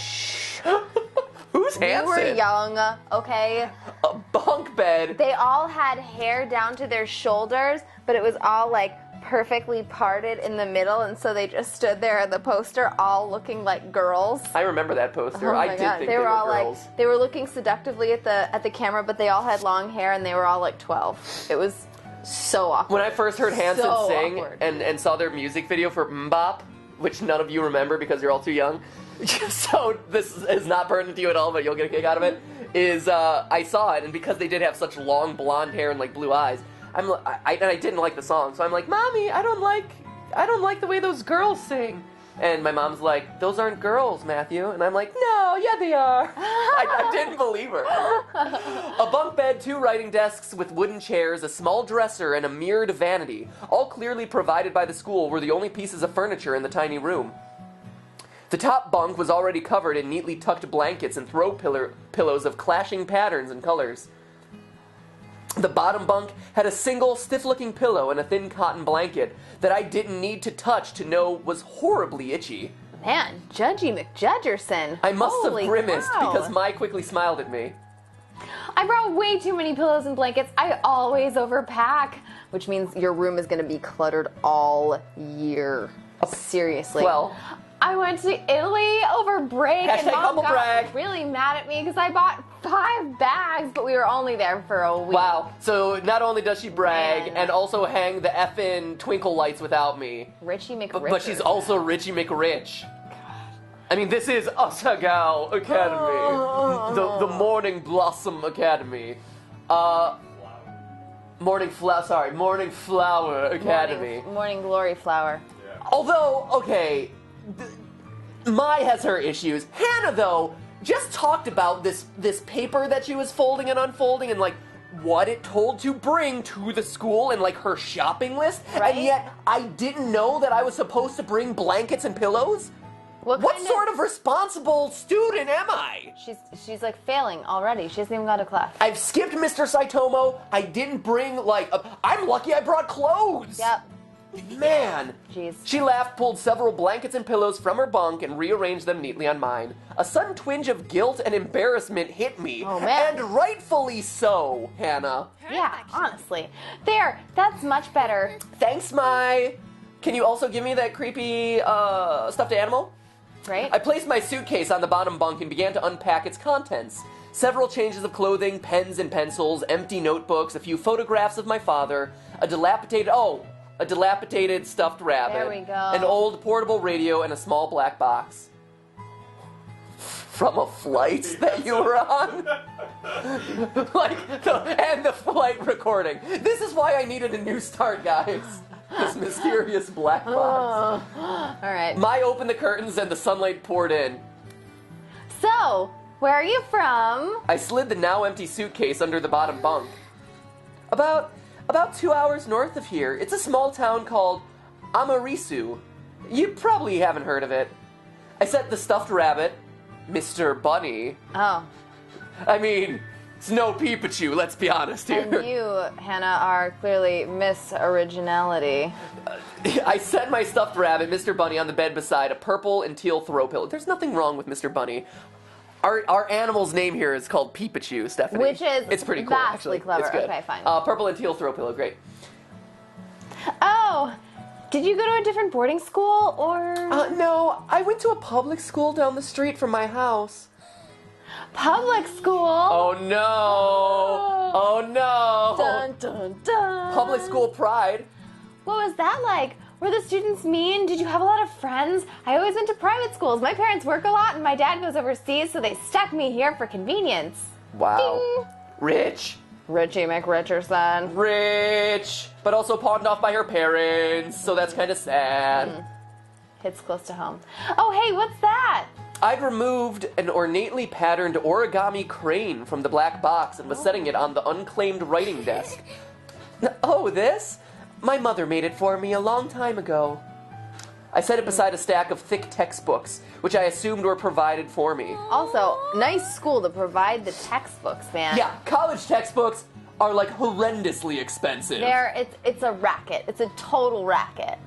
Who's Hanson? We were young, okay? A bunk bed. They all had hair down to their shoulders, but it was all like perfectly parted in the middle, and so they just stood there at the poster all looking like girls. I remember that poster. Oh my I did God. think They were all girls. like, they were looking seductively at the camera, but they all had long hair and they were all like 12. It was so awkward. When I first heard Hanson So sing awkward. and saw their music video for Mbop, which none of you remember because you're all too young, so this is not pertinent to you at all, but you'll get a kick out of it, is I saw it, and because they did have such long blonde hair and like blue eyes, I didn't like the song, so I'm like, Mommy, I don't like the way those girls sing. And my mom's like, those aren't girls, Matthew. And I'm like, no, yeah, they are. I didn't believe her. A bunk bed, 2 writing desks with wooden chairs, a small dresser, and a mirrored vanity, all clearly provided by the school, were the only pieces of furniture in the tiny room. The top bunk was already covered in neatly tucked blankets and throw pillows of clashing patterns and colors. The bottom bunk had a single, stiff-looking pillow and a thin cotton blanket that I didn't need to touch to know was horribly itchy. Man, Judgy McJudgerson. I must Holy have grimaced cow. because Mai quickly smiled at me. I brought way too many pillows and blankets. I always overpack, which means your room is going to be cluttered all year. Seriously. Well, I went to Italy over break, and Hashtag Mom humble got brag. really mad at me because I bought 5 bags, but we were only there for a week. wow. So not only does she brag Man. and also hang the effing twinkle lights without me, Richie McRich. but she's also Richie McRich. I mean, this is Asagao Academy, the Morning Blossom Academy, Morning Flower Academy. Morning Glory Flower. Although, okay, Mai has her issues. Hannah, though, just talked about this paper that she was folding and unfolding and, like, what it told to bring to the school and, like, her shopping list. Right. And yet, I didn't know that I was supposed to bring blankets and pillows? What kind sort of responsible student am I? She's like failing already. She hasn't even got a class. I've skipped Mr. Saitomo. I didn't bring, like, I'm lucky I brought clothes. Yep. Man. Jeez. She laughed, pulled several blankets and pillows from her bunk, and rearranged them neatly on mine. A sudden twinge of guilt and embarrassment hit me. Oh, man. And rightfully so, Hannah. Yeah, honestly. There, that's much better. Thanks, Mai. Can you also give me that creepy stuffed animal? right? I placed my suitcase on the bottom bunk and began to unpack its contents. Several changes of clothing, pens and pencils, empty notebooks, a few photographs of my father, a dilapidated stuffed rabbit, There we go. an old portable radio, and a small black box. From a flight that you were on? And the flight recording. This is why I needed a new start, guys. This mysterious black box. All right. Mai opened the curtains and the sunlight poured in. So, where are you from? I slid the now empty suitcase under the bottom bunk. About 2 hours north of here, it's a small town called Amarisu. You probably haven't heard of it. I set the stuffed rabbit, Mr. Bunny. Oh. I mean, it's no Pikachu, let's be honest here. And you, Hannah, are clearly Miss Originality. I set my stuffed rabbit, Mr. Bunny, on the bed beside a purple and teal throw pillow. There's nothing wrong with Mr. Bunny. Our animal's name here is called Pikachu, Stephanie. Which is it's pretty cool, vastly actually. clever. It's good. Okay, fine. Purple and teal throw pillow, great. Oh, did you go to a different boarding school, or? No, I went to a public school down the street from my house. Public school? Oh no! Oh no! Dun, dun, dun. Public school pride. What was that like? Were the students mean? Did you have a lot of friends? I always went to private schools. My parents work a lot and my dad goes overseas, so they stuck me here for convenience. Wow. Rich. Richie McRicherson. Rich. But also pawned off by her parents, so that's kind of sad. Hits close to home. Oh, hey, what's that? I'd removed an ornately patterned origami crane from the black box and was setting it on the unclaimed writing desk. Oh, this? My mother made it for me a long time ago. I set it beside a stack of thick textbooks, which I assumed were provided for me. Also, nice school to provide the textbooks, man. Yeah, college textbooks are like horrendously expensive. It's a racket. It's a total racket.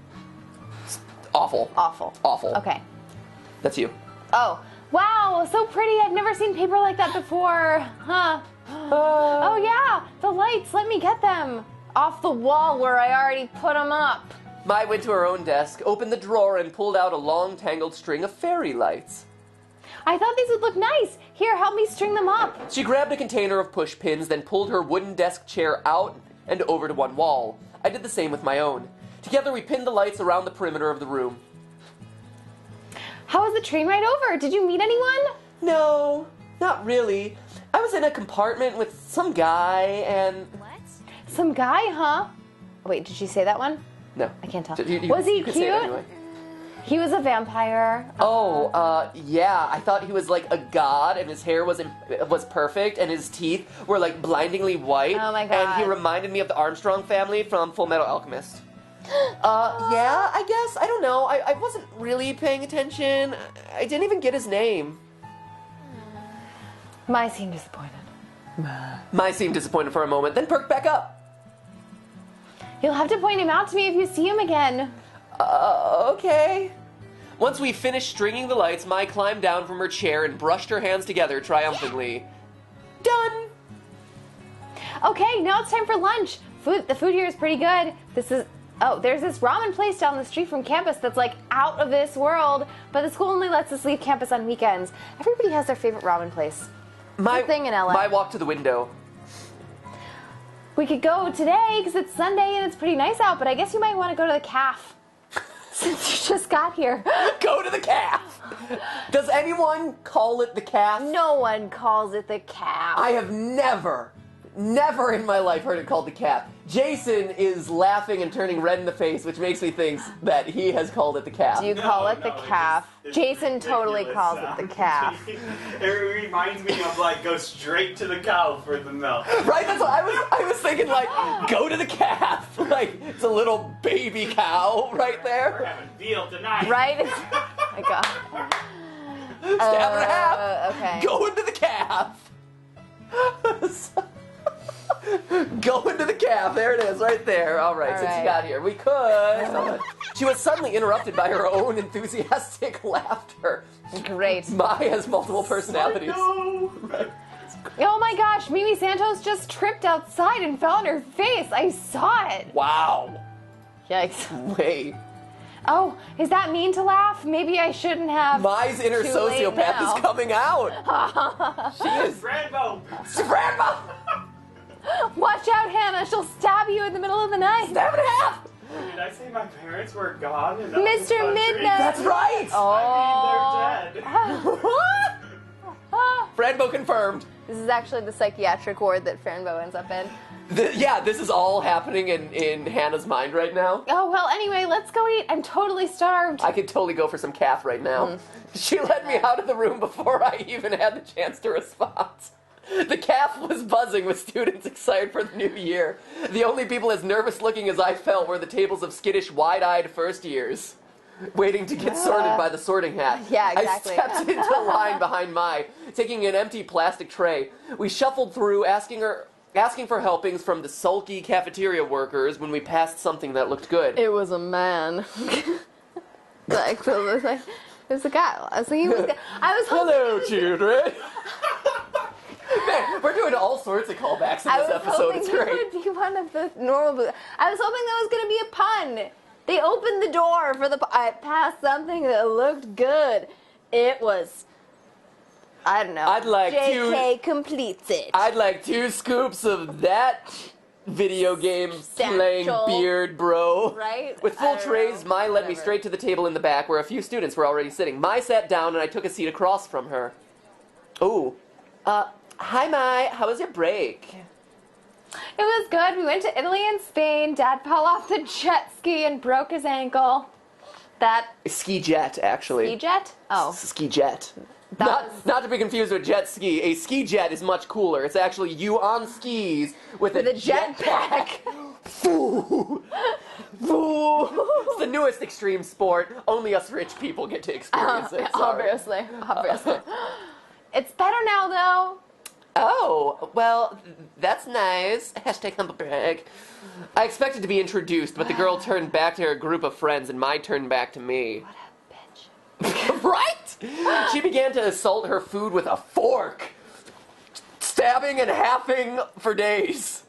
Awful. Awful. Awful. Okay. That's you. Oh, wow, so pretty. I've never seen paper like that before. Huh. Oh, yeah, the lights. Let me get them. Off the wall where I already put them up. Mai went to her own desk, opened the drawer, and pulled out a long, tangled string of fairy lights. I thought these would look nice. Here, help me string them up. She grabbed a container of push pins, then pulled her wooden desk chair out and over to one wall. I did the same with my own. Together, we pinned the lights around the perimeter of the room. How was the train ride over? Did you meet anyone? No, not really. I was in a compartment with some guy and... What? Some guy, huh? Wait, did she say that one? No. I can't tell. You Was he could say it cute? anyway. He was a vampire. Oh, yeah. I thought he was like a god, and his hair was perfect, and his teeth were like blindingly white. Oh my And God. he reminded me of the Armstrong family from Full Metal Alchemist. Yeah, I guess. I don't know. I wasn't really paying attention. I didn't even get his name. Mai seemed disappointed. Mai seemed disappointed for a moment, then perked back up. You'll have to point him out to me if you see him again. Okay. Once we finished stringing the lights, Mai climbed down from her chair and brushed her hands together triumphantly. Done! Okay, now it's time for lunch. The food here is pretty good. There's this ramen place down the street from campus that's like out of this world, but the school only lets us leave campus on weekends. Everybody has their favorite ramen place. Mai thing in LA. Mai walked to the window. We could go today because it's Sunday and it's pretty nice out, but I guess you might want to go to the calf since you just got here. Go to the calf! Does anyone call it the calf? No one calls it the calf. I have never in my life heard it called the calf. Jason is laughing and turning red in the face, which makes me think that he has called it the calf. Do you call it the calf? It's Jason totally ridiculous calls it the calf. It reminds me of like go straight to the cow for the milk. Right? That's what I was thinking, like, go to the calf. Like, it's a little baby cow right We're there. having veal tonight. Right? Oh my God. Stab and a half. Okay. Go into the calf. Go into the calf. There it is, right there. All right, All since right. you got here, we could. She was suddenly interrupted by her own enthusiastic laughter. Great. Mai has multiple personalities. No. Oh my gosh, Mimi Santos just tripped outside and fell on her face. I saw it. Wow. Yikes. Wait. Oh, is that mean to laugh? Maybe I shouldn't have. Mai's inner Too late sociopath now. is coming out. She is. Rambo! Rambo! Watch out, Hannah. She'll stab you in the middle of the night. Stab in half! Did I say my parents were gone? And Mr. Midnight. That's right! I mean, they're dead. Franbo confirmed. This is actually the psychiatric ward that Franbo ends up in. Yeah, this is all happening in Hannah's mind right now. Oh, well, anyway, let's go eat. I'm totally starved. I could totally go for some calf right now. She let me out of the room before I even had the chance to respond. The calf was buzzing with students excited for the new year. The only people as nervous looking as I felt were the tables of skittish, wide-eyed first years, waiting to get sorted by the sorting hat. Yeah, exactly. I stepped into line behind Mai, taking an empty plastic tray. We shuffled through, asking for helpings from the sulky cafeteria workers when we passed something that looked good. It was a man. Like, it was a guy. I was thinking it was. I was hoping. Hello, children. Man, we're doing all sorts of callbacks in I this was episode. hoping It's it great. would be one of the normal. I was hoping that was going to be a pun. They opened the door for the. I passed something that looked good. It was. I don't know. I'd like JK completes it. I'd like 2 scoops of that video game playing Satchel. beard, bro. Right? With I full don't trays, know. Mai led me Whatever. straight to the table in the back where a few students were already sitting. Mai sat down and I took a seat across from her. Ooh. Hi Mai, how was your break? It was good. We went to Italy and Spain. Dad fell off the jet ski and broke his ankle. That Ski jet, actually. ski jet? Oh, Ski jet. That was- Not to be confused with jet ski. A ski jet is much cooler. It's actually you on skis with a jetpack. Foo. It's the newest extreme sport. Only us rich people get to experience it. Sorry. obviously. It's better now, though. Oh, well, that's nice. Hashtag humble brag. I expected to be introduced, but the girl turned back to her group of friends and Mai turned back to me. Bitch. Right? She began to assault her food with a fork, stabbing and halving for days.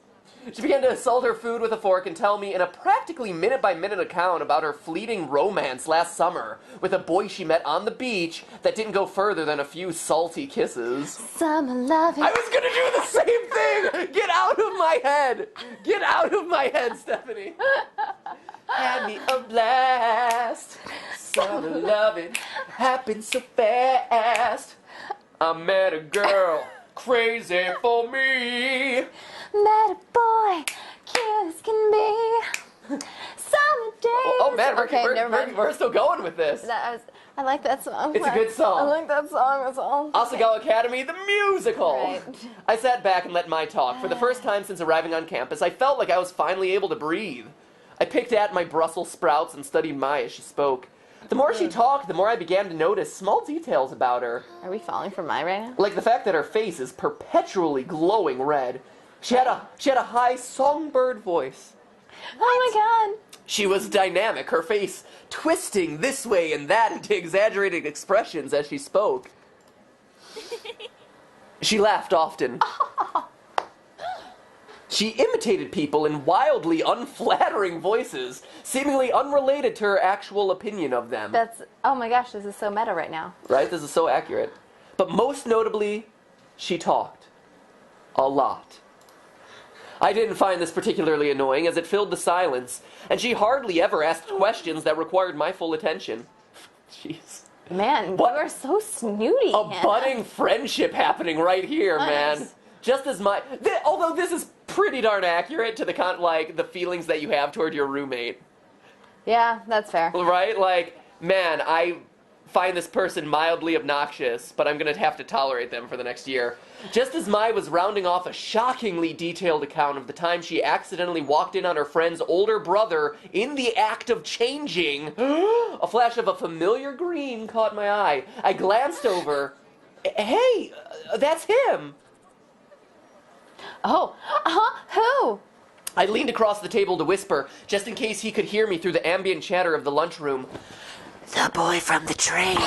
She began to assault her food with a fork and tell me in a practically minute-by-minute account about her fleeting romance last summer with a boy she met on the beach that didn't go further than a few salty kisses. Summer loving. I was gonna do the same thing! Get out of my head! Get out of my head, Stephanie! Had me a blast. Summer loving happened so fast. I met a girl crazy for me. Met a boy, cute as can be. Summer days. Oh man, never mind. we're still going with this. I like that song. It's a good song. I like that song as well. Asagao Academy, the musical! Right. I sat back and let Mai talk. For the first time since arriving on campus, I felt like I was finally able to breathe. I picked at my Brussels sprouts and studied Mai as she spoke. The more she talked, the more I began to notice small details about her. Are we falling for Mai right now? Like the fact that her face is perpetually glowing red. She had a high songbird voice. Oh my god. She was dynamic, her face twisting this way and that into exaggerated expressions as she spoke. She laughed often. She imitated people in wildly unflattering voices, seemingly unrelated to her actual opinion of them. Oh my gosh, this is so meta right now. Right? This is so accurate. But most notably, she talked. A lot. I didn't find this particularly annoying as it filled the silence, and she hardly ever asked questions that required my full attention. Jeez. Man, What? you are so snooty. A Hannah. budding friendship happening right here, Nice. man. Just as although this is pretty darn accurate to the feelings that you have toward your roommate. Yeah, that's fair. Right? Like, man, I find this person mildly obnoxious, but I'm gonna have to tolerate them for the next year. Just as Mai was rounding off a shockingly detailed account of the time she accidentally walked in on her friend's older brother in the act of changing, a flash of a familiar green caught my eye. I glanced over. Hey, that's him. Oh, who? I leaned across the table to whisper, just in case he could hear me through the ambient chatter of the lunchroom. The boy from the train.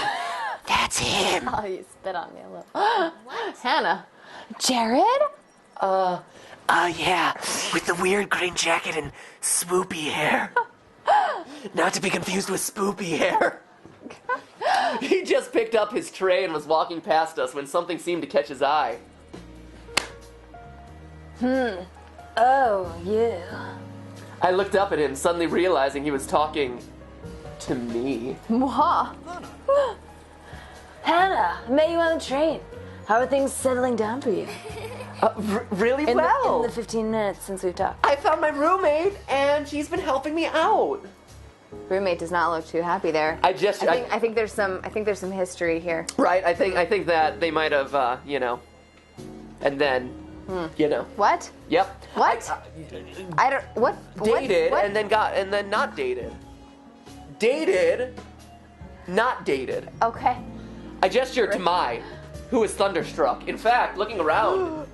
That's him. Oh, you spit on me a little. Hannah. Jared? Yeah, with the weird green jacket and swoopy hair. Not to be confused with spoopy hair. He just picked up his tray and was walking past us when something seemed to catch his eye. Oh, yeah. I looked up at him, suddenly realizing he was talking to me. Mwah. Hannah, I met you on the train. How are things settling down for you? Really In well. the 15 minutes since we've talked. I found my roommate, and she's been helping me out. Roommate does not look too happy there. I think there's some history here. Right, I think that they might have, and then, What? Yep. What? I don't. What? Dated, what? and then not dated. Dated, not dated. Okay. I gestured to Mai, who was thunderstruck. In fact, looking around,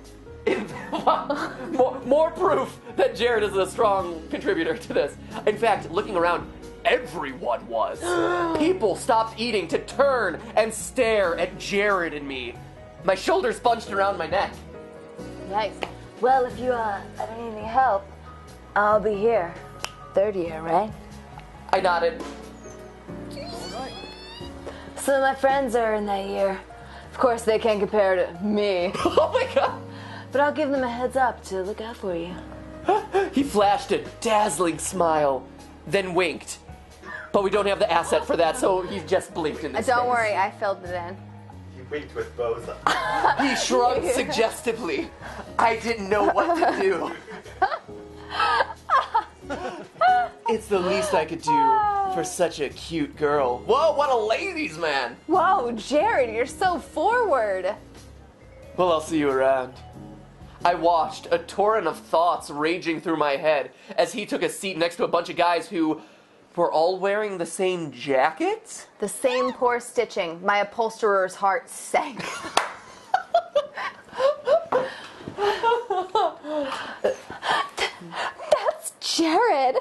more proof that Jared is a strong contributor to this. In fact, looking around, everyone was. People stopped eating to turn and stare at Jared and me. My shoulders bunched around my neck. Nice. Well, if you ever need any help, I'll be here. Third year, right? I nodded. Some of my friends are in that year. Of course, they can't compare to me. Oh my god! But I'll give them a heads up to look out for you. He flashed a dazzling smile, then winked. But we don't have the asset for that, so he just blinked in his Don't face. worry, I filled it in. You winked with both. He shrugged suggestively. I didn't know what to do. It's the least I could do for such a cute girl. Whoa, what a ladies' man! Whoa, Jared, you're so forward. Well, I'll see you around. I watched, a torrent of thoughts raging through my head as he took a seat next to a bunch of guys who were all wearing the same jacket? The same poor stitching. My upholsterer's heart sank. That's Jared.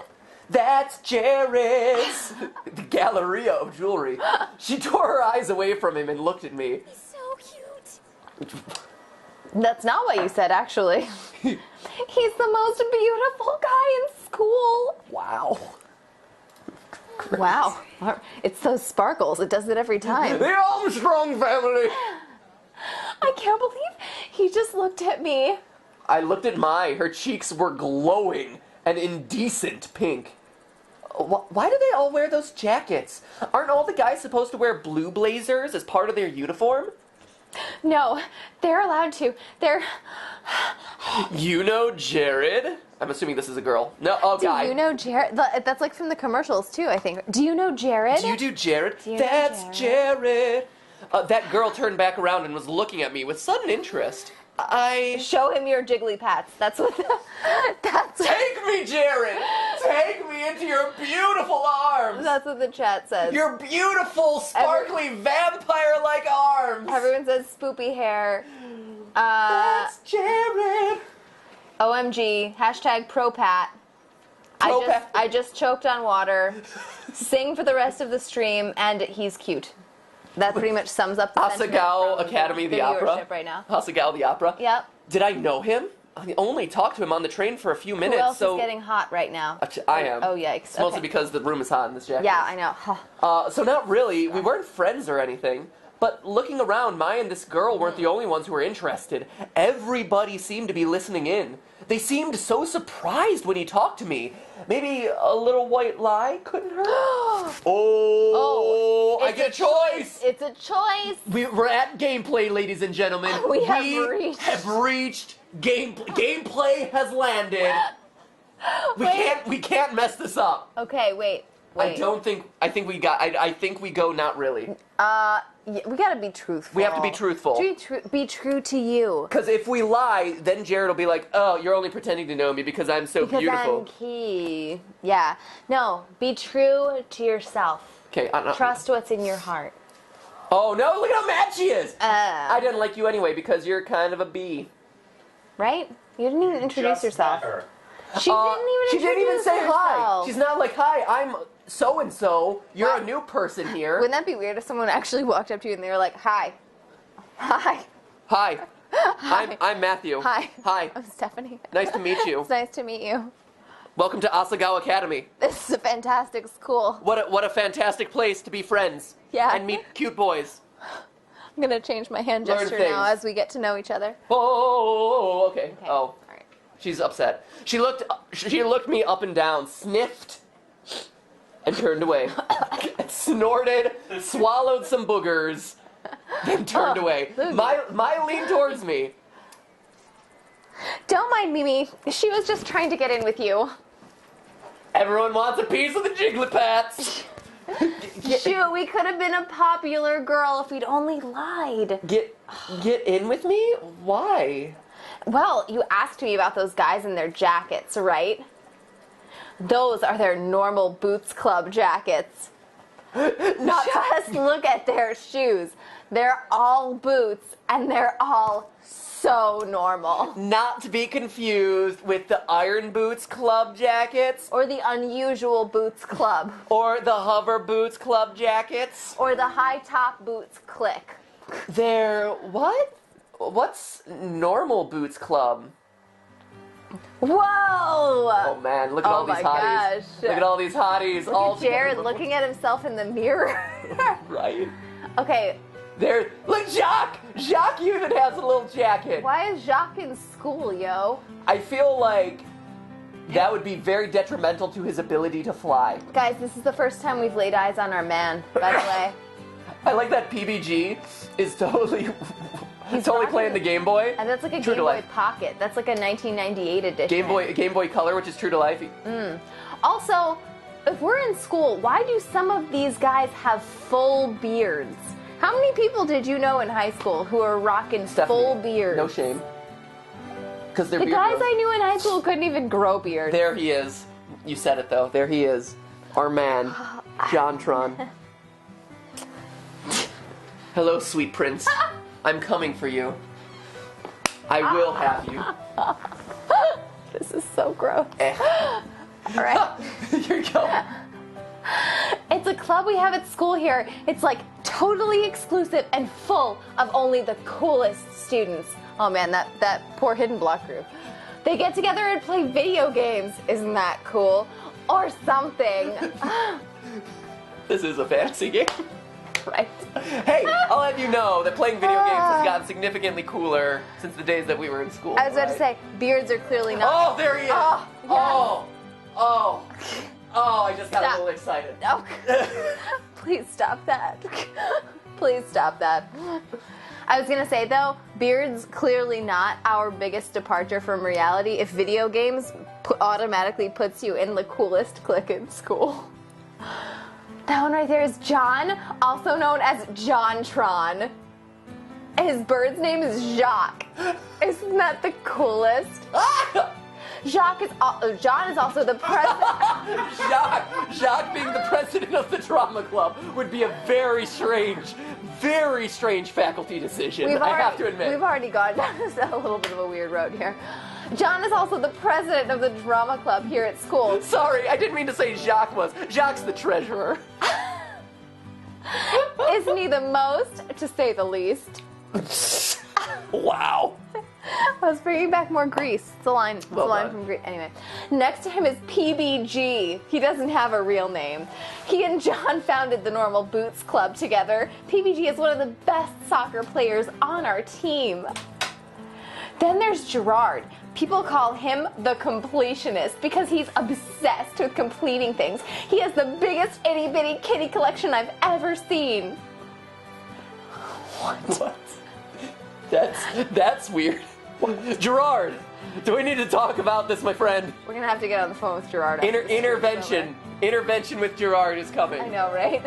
That's Jared's! The Galleria of jewelry. She tore her eyes away from him and looked at me. So cute. That's not what you said, actually. He's the most beautiful guy in school. Wow. Wow. It's those sparkles. It does it every time. The Armstrong family! I can't believe he just looked at me. I looked at Mai. Her cheeks were glowing, an indecent pink. Why do they all wear those jackets? Aren't all the guys supposed to wear blue blazers as part of their uniform? No, they're allowed to. They're... You know Jared? I'm assuming this is a girl. No, oh, guy. Do you know Jared? That's like from the commercials, too, I think. Do you know Jared? Do you do Jared? Do you know That's Jared. That girl turned back around and was looking at me with sudden interest. Show him your jiggly pats. That's what... Take me, Jared! Take me into your beautiful arms! That's what the chat says. Your beautiful, sparkly, vampire-like arms! Everyone says spoopy hair. That's Jared! OMG. Hashtag ProPat. Pro-pat. I just choked on water. Sing for the rest of the stream, and he's cute. That pretty much sums up the sentiment Asagao from Academy, the opera. viewership right now. Asagao, the opera. Yep. Did I know him? I only talked to him on the train for a few minutes, Who else so... is getting hot right now? I am. Oh, yikes. It's mostly Okay. because the room is hot in this jacket. Yeah, I know. So not really. We weren't friends or anything. But looking around, Mai and this girl weren't the only ones who were interested. Everybody seemed to be listening in. They seemed so surprised when he talked to me. Maybe a little white lie couldn't hurt? I get a choice! It's a choice. We're at gameplay, ladies and gentlemen. We have reached. Gameplay has landed. We can't mess this up. Okay, wait. I think we go not really. Yeah, we gotta be truthful. We have to be truthful. Be true to you. Because if we lie, then Jared will be like, oh, you're only pretending to know me because I'm so beautiful. I'm key. Yeah. No, be true to yourself. Okay, Trust what's in your heart. Oh no, look at how mad she is! I didn't like you anyway because you're kind of a bee. Right? You didn't even introduce yourself. Met her. She didn't even say hi. herself. She's not like, hi, I'm so-and-so. You're a new person here. Wouldn't that be weird if someone actually walked up to you and they were like, hi. Hi. Hi. I'm Matthew. Hi. Hi. I'm Stephanie. Nice to meet you. It's nice to meet you. Welcome to Asagao Academy. This is a fantastic school. What a fantastic place to be friends. Yeah. And meet cute boys. I'm gonna change my hand Learn gesture now things. as we get to know each other. Oh, okay. Okay. Oh, All right. she's upset. She looked me up and down, sniffed, and turned away. Snorted, swallowed some boogers, then turned away. My lean towards me. Don't mind Mimi. She was just trying to get in with you. Everyone wants a piece of the Jigglypuffs. Shoot, we could have been a popular girl if we'd only lied. Get in with me? Why? Well, you asked me about those guys in their jackets, right? Those are their normal Boots Club jackets. Just look at their shoes. They're all boots, and they're all so normal. Not to be confused with the Iron Boots Club jackets, Or the Unusual Boots Club. or the Hover Boots Club jackets. Or the High Top Boots Click. They're what? What's Normal Boots Club? Whoa! Oh man, look at all these my hotties. gosh. Look at all these hotties. Look all at Jared together. looking at himself in the mirror. Right. Okay, Look, Jacques! Jacques even has a little jacket. why is Jacques in school, yo? I feel like that would be very detrimental to his ability to fly. Guys, this is the first time we've laid eyes on our man, by the way. I like that PBG is totally totally playing the Game Boy. And that's like a True Game to Boy life. Pocket. That's like a 1998 edition. Game Boy Color, which is true to life. Also, if we're in school, why do some of these guys have full beards? How many people did you know in high school who are rocking Stephanie, full beards? No shame. Because they're The beard guys grows. I knew in high school couldn't even grow beards. There he is. You said it though. There he is. Our man, JonTron. Hello, sweet prince. I'm coming for you. I will have you. This is so gross. Eh. All right. Here you go. It's a club we have at school here. It's like totally exclusive and full of only the coolest students. Oh man, that poor hidden block group. They get together and play video games. Isn't that cool? Or something. This is a fantasy game. Right. Hey, I'll have you know that playing video games has gotten significantly cooler since the days that we were in school. I was about to right? say, beards are clearly not. Oh, there he is. Oh, yes. Oh, I just got Stop. a little excited. Oh. Please stop that. Please stop that. I was gonna say though, beards clearly not our biggest departure from reality. If video games automatically puts you in the coolest clique in school. That one right there is John, also known as JonTron. His bird's name is Jacques. Isn't that the coolest? John is also the president. Jacques being the president of the drama club would be a very strange faculty decision, I have to admit. We've already gone down a little bit of a weird road here. John is also the president of the drama club here at school. Sorry, I didn't mean to say Jacques was. Jacques the treasurer. Isn't he the most, to say the least? Wow. I was bringing back more Grease. It's a line, Well done. from Grease. Anyway, next to him is PBG. He doesn't have a real name. He and John founded the Normal Boots Club together. PBG is one of the best soccer players on our team. Then there's Gerard. People call him the completionist because he's obsessed with completing things. He has the biggest itty bitty kitty collection I've ever seen. What? That's weird. Gerard, do we need to talk about this, my friend? We're gonna have to get on the phone with Gerard. after this Intervention. Intervention with Gerard is coming. I know, right?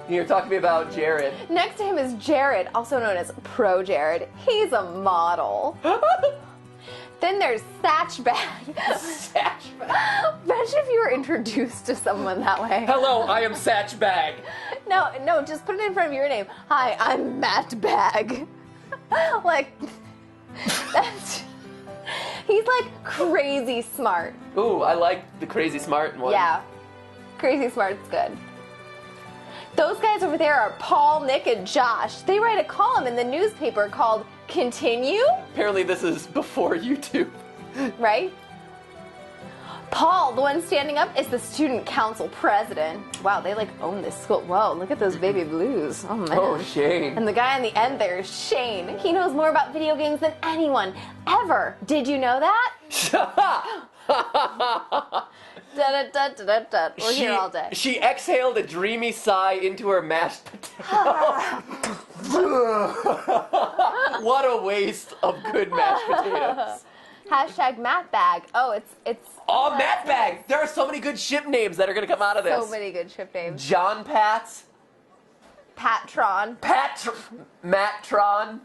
You're talking to me about Jared. Next to him is Jared, also known as Pro Jared. He's a model. Then there's Satchbag. Satchbag. Imagine if you were introduced to someone that way. Hello, I am Satchbag. No, just put it in front of your name. Hi, I'm Matt Bag. Like, that's... He's like crazy smart. Ooh, I like the crazy smart one. Yeah, crazy smart's good. Those guys over there are Paul, Nick, and Josh. They write a column in the newspaper called Continue, Apparently this is before YouTube. right? Paul, the one standing up, is the student council president. Wow, they like own this school. Whoa, look at those baby blues. Oh man. Oh, Shane. And the guy on the end there is Shane. He knows more about video games than anyone ever. Did you know that? We're here all day. She exhaled a dreamy sigh into her mashed potato. What a waste of good mashed potatoes. Hashtag Matt Bag. Oh, it's. Oh, Matt Bag. There are so many good ship names that are going to come out of this. So many good ship names. John Pats. Patron. Mattron.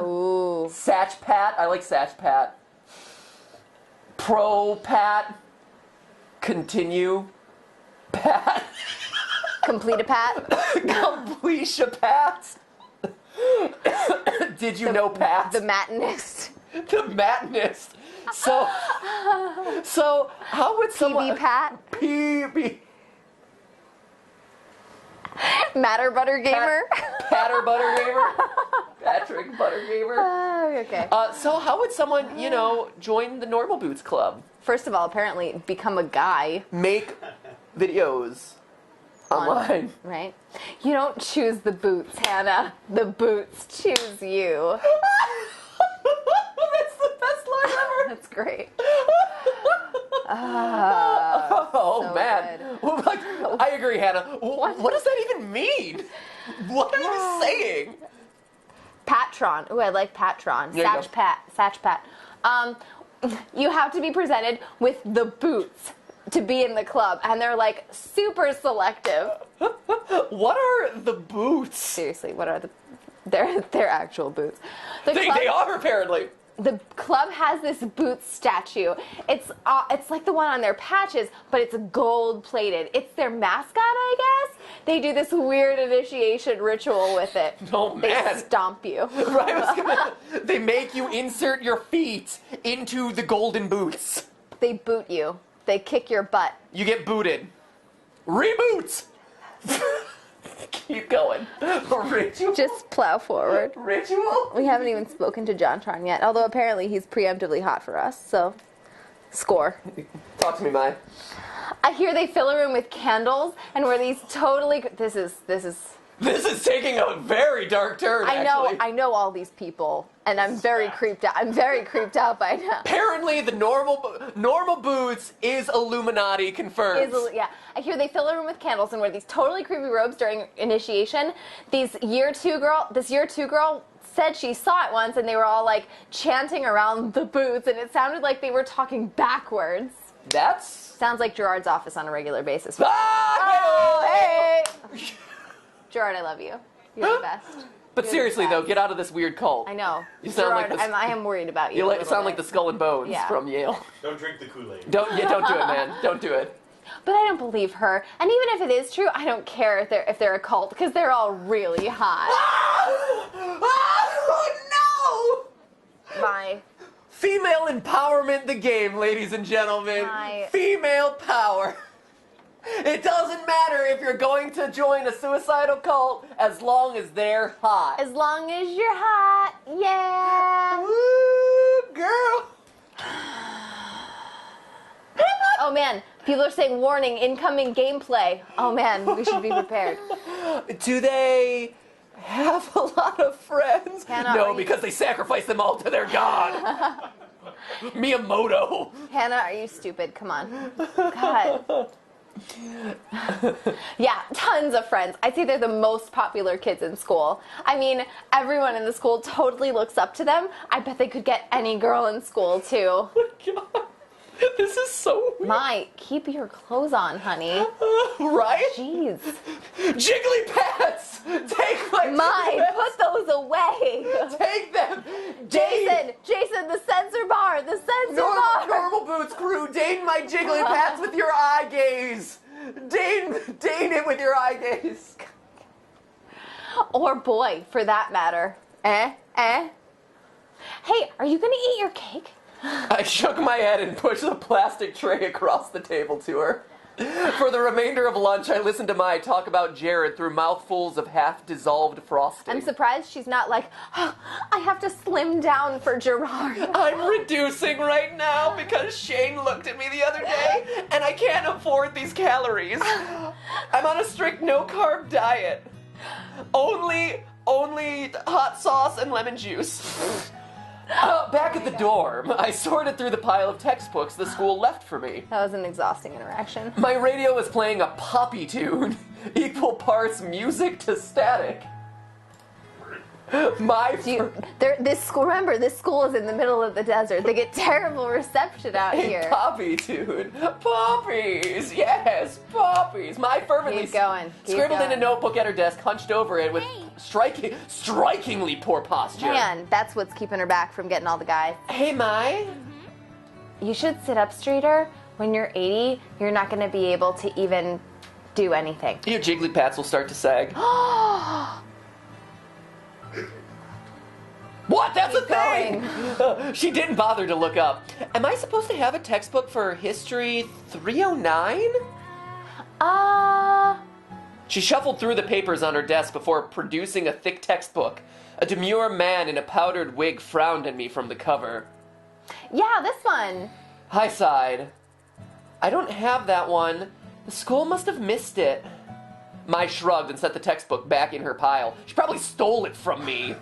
Ooh. Satch Pat. I like Satch Pat. Pro Pat. Continue. Pat. Complete a Pat. Completion Pat. Did you know Pat? The Matinist. The Matinist. So how would someone... PB Pat. PB... Matter Butter Gamer. Patter Butter Gamer. Patrick Butter Gamer. Okay. So how would someone, join the Normal Boots Club? First of all, apparently become a guy. Make videos online. Right? You don't choose the boots, Hannah. The boots choose you. That's the best line ever. That's great. Oh, so man. good. Well, like, I agree, Hannah. What does that even mean? What are you saying? Patron. Ooh, I like Patron. There you go. Satch Pat. You have to be presented with the boots to be in the club, and they're like super selective. What are the boots? Seriously, what are they're actual boots? They are, apparently. The club has this boots statue. It's like the one on their patches, but it's gold plated. It's their mascot, I guess. They do this weird initiation ritual with it. Oh, man. They stomp you. Right, they make you insert your feet into the golden boots. They boot you. They kick your butt. You get booted. Reboot! Keep going. Ritual? Just plow forward. Ritual? We haven't even spoken to JonTron yet, although apparently he's preemptively hot for us, so score. Talk to me, Mai. I hear they fill a room with candles, and where these totally... This is... This is taking a very dark turn, actually. I know all these people, and I'm very creeped out. I'm very creeped out by now. Apparently, the normal boots is Illuminati confirmed. Yeah, I hear they fill a room with candles and wear these totally creepy robes during initiation. This year two girl said she saw it once, and they were all like chanting around the boots, and it sounded like they were talking backwards. That's... Sounds like Gerard's office on a regular basis. Ah, hey! Gerard, I love you. You're the best. But You're seriously, the though, best. get out of this weird cult. I know. You sound Gerard, like I am worried about you. You sound like the Skull and Bones from Yale. Don't drink the Kool-Aid. Don't do it, man. Don't do it. But I don't believe her. And even if it is true, I don't care if they're a cult, because they're all really hot. Oh, no! My... Female empowerment, the game, ladies and gentlemen. Female power. It doesn't matter if you're going to join a suicidal cult as long as they're hot. As long as you're hot, yeah. Woo, girl. Oh man, people are saying warning, incoming gameplay. Oh man, we should be prepared. Do they have a lot of friends? Hannah, no, because they sacrifice them all to their god. Miyamoto. Hannah, are you stupid? Come on. God. Yeah, tons of friends. I'd say they're the most popular kids in school. I mean, everyone in the school totally looks up to them. I bet they could get any girl in school, too. Oh my god. This is so weird. Mai, keep your clothes on, honey. Right? Jeez. Jiggly pants! Take my Mai, jiggly put those away. pants. Take them! Jason, the sensor bar, bar. Normal Boots crew, deign my jiggly pants with your eye gaze. Deign it with your eye gaze. Or boy, for that matter. Hey, are you gonna eat your cake? I shook my head and pushed the plastic tray across the table to her. For the remainder of lunch, I listened to Mai talk about Jared through mouthfuls of half-dissolved frosting. I'm surprised she's not like, oh, I have to slim down for Gerard. I'm reducing right now because Shane looked at me the other day and I can't afford these calories. I'm on a strict no-carb diet. Only hot sauce and lemon juice. Back at the dorm, I sorted through the pile of textbooks the school left for me. That was an exhausting interaction. My radio was playing a poppy tune, equal parts music to static. This school. Remember, this school is in the middle of the desert. They get terrible reception out here. Poppy tune. Poppies. Yes, poppies. My fervently Keep going. scribbled in a notebook at her desk, hunched over it with strikingly poor posture. Man, that's what's keeping her back from getting all the guys. Hey, Mai. You should sit up straighter. When you're 80, you're not going to be able to even do anything. Your jiggly pats will start to sag. What? That's a thing! She didn't bother to look up. Am I supposed to have a textbook for History 309? She shuffled through the papers on her desk before producing a thick textbook. A demure man in a powdered wig frowned at me from the cover. Yeah, this one. I sighed. I don't have that one. The school must have missed it. Mai shrugged and set the textbook back in her pile. She probably stole it from me.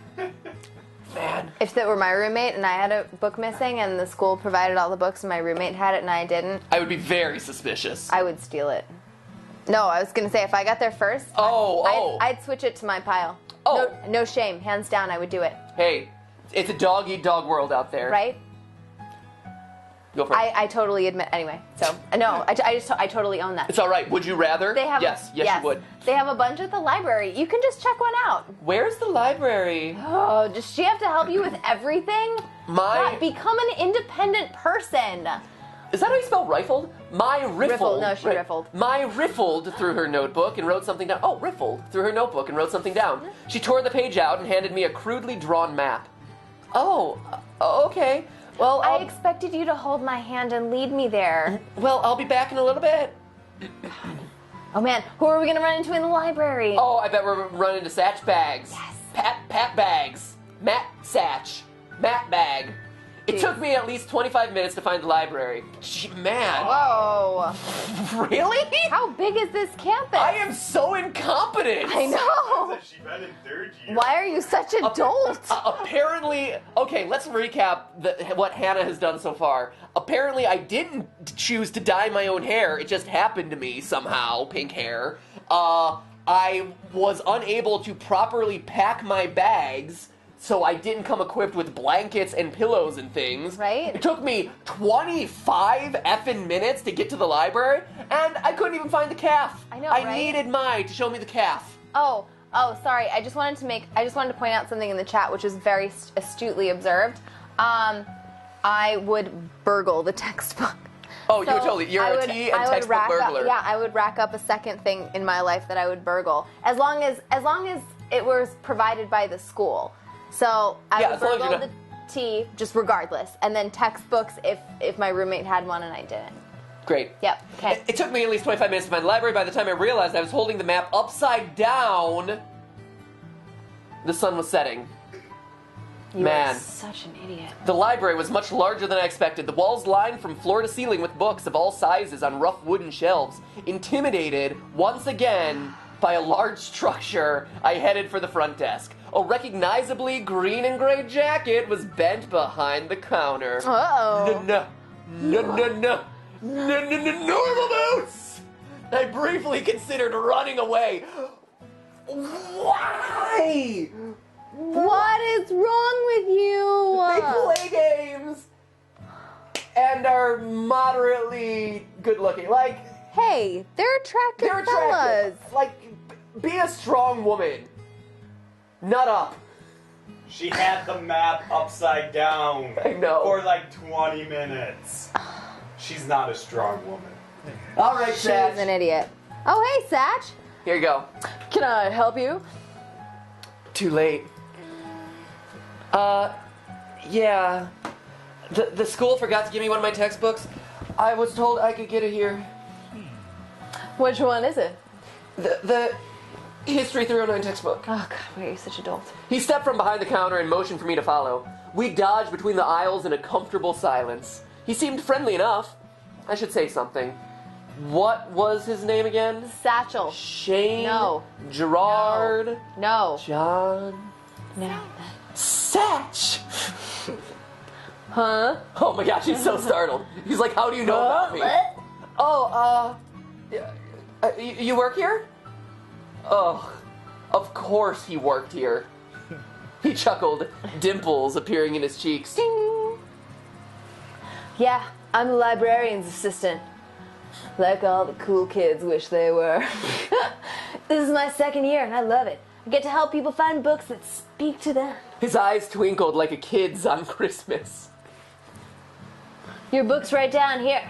Man. If that were my roommate and I had a book missing and the school provided all the books and my roommate had it and I didn't, I would be very suspicious. I would steal it. No, I was going to say if I got there first, I'd switch it to my pile. Oh. No shame. Hands down, I would do it. Hey, it's a dog-eat-dog world out there. Right? Go for it. I totally admit. Anyway, so no, I totally own that. It's all right. Would you rather? They have yes, you would. They have a bunch at the library. You can just check one out. Where's the library? Oh, does she have to help you with everything? God, become an independent person. Is that how you spell rifled? Mai riffled. No, she riffled. Mai riffled through her notebook and wrote something down. Oh, riffled through her notebook and wrote something down. She tore the page out and handed me a crudely drawn map. Oh, okay. Well, I expected you to hold my hand and lead me there. Well, I'll be back in a little bit. Oh man, who are we gonna run into in the library? Oh, I bet we're running into Satch Bags. Yes. Pat Bags. Matt Satch. Matt Bag. It took me at least 25 minutes to find the library. Man. Whoa. Really? How big is this campus? I am so incompetent. I know. She been in third year. Why are you such a dolt? Apparently, okay, let's recap what Hannah has done so far. Apparently, I didn't choose to dye my own hair. It just happened to me somehow, pink hair. I was unable to properly pack my bags, so I didn't come equipped with blankets and pillows and things. Right. It took me 25 effing minutes to get to the library, and I couldn't even find the calf. I know, I right? needed Mai to show me the calf. Oh, sorry. I just wanted to point out something in the chat, which is very astutely observed. I would burgle the textbook. Oh, you're a tea and textbook burglar. I would rack up a second thing in my life that I would burgle, as long as it was provided by the school. So I would burgle the tea, just regardless, and then textbooks if my roommate had one and I didn't. Great. Yep. Okay. It took me at least 25 minutes to find the library. By the time I realized I was holding the map upside down, the sun was setting. You Man. are such an idiot. The library was much larger than I expected. The walls lined from floor to ceiling with books of all sizes on rough wooden shelves. Intimidated, once again, by a large structure, I headed for the front desk. A recognizably green and gray jacket was bent behind the counter. Uh-oh. No, normal boots! I briefly considered running away. Why? What is wrong with you? They play games and are moderately good looking. Like, Hey, they're attractive fellas. Like, be a strong woman. Nut up. She had the map upside down I know. for like 20 minutes. She's not a strong woman. All right, She's Satch. an idiot. Oh, hey, Satch. Here you go. Can I help you? Too late. Yeah. The school forgot to give me one of my textbooks. I was told I could get it here. Which one is it? The History 309 textbook. Oh God, why are you such a dolt? He stepped from behind the counter and motioned for me to follow. We dodged between the aisles in a comfortable silence. He seemed friendly enough. I should say something. What was his name again? Satchel. Shane? No. Gerard? No. John? No. Satch! Huh? Oh my gosh, he's so startled. He's like, how do you know about me? What? Oh, you work here? Oh, of course he worked here. He chuckled, dimples appearing in his cheeks. Ding. Yeah, I'm the librarian's assistant. Like all the cool kids wish they were. This is my second year and I love it. I get to help people find books that speak to them. His eyes twinkled like a kid's on Christmas. Your book's right down here.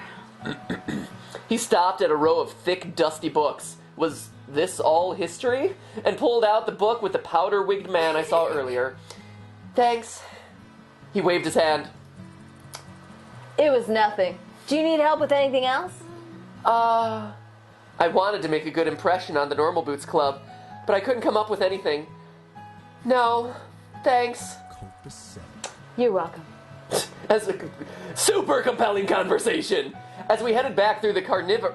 He stopped at a row of thick, dusty books. Was this all history? And pulled out the book with the powder-wigged man I saw earlier. Thanks. He waved his hand. It was nothing. Do you need help with anything else? I wanted to make a good impression on the Normal Boots Club, but I couldn't come up with anything. No, thanks. You're welcome. As a super compelling conversation. As we headed back through the carnivorous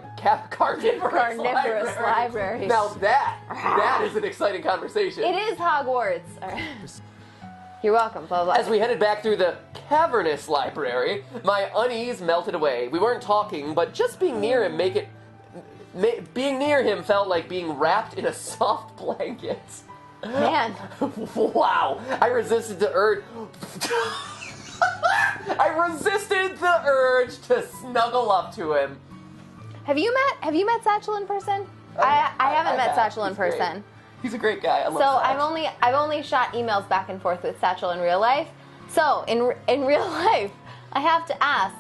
library. Now that is an exciting conversation. It is Hogwarts. All right. You're welcome. Blah blah. As we headed back through the cavernous library, my unease melted away. We weren't talking, but just being near him being near him felt like being wrapped in a soft blanket. Man. Wow! I resisted the urge. I resisted the urge to snuggle up to him. Have you met Satchel in person? I haven't met Satchel in He's great. person. He's a great guy. I love So Satch. I've only shot emails back and forth with Satchel in real life. So in real life, I have to ask,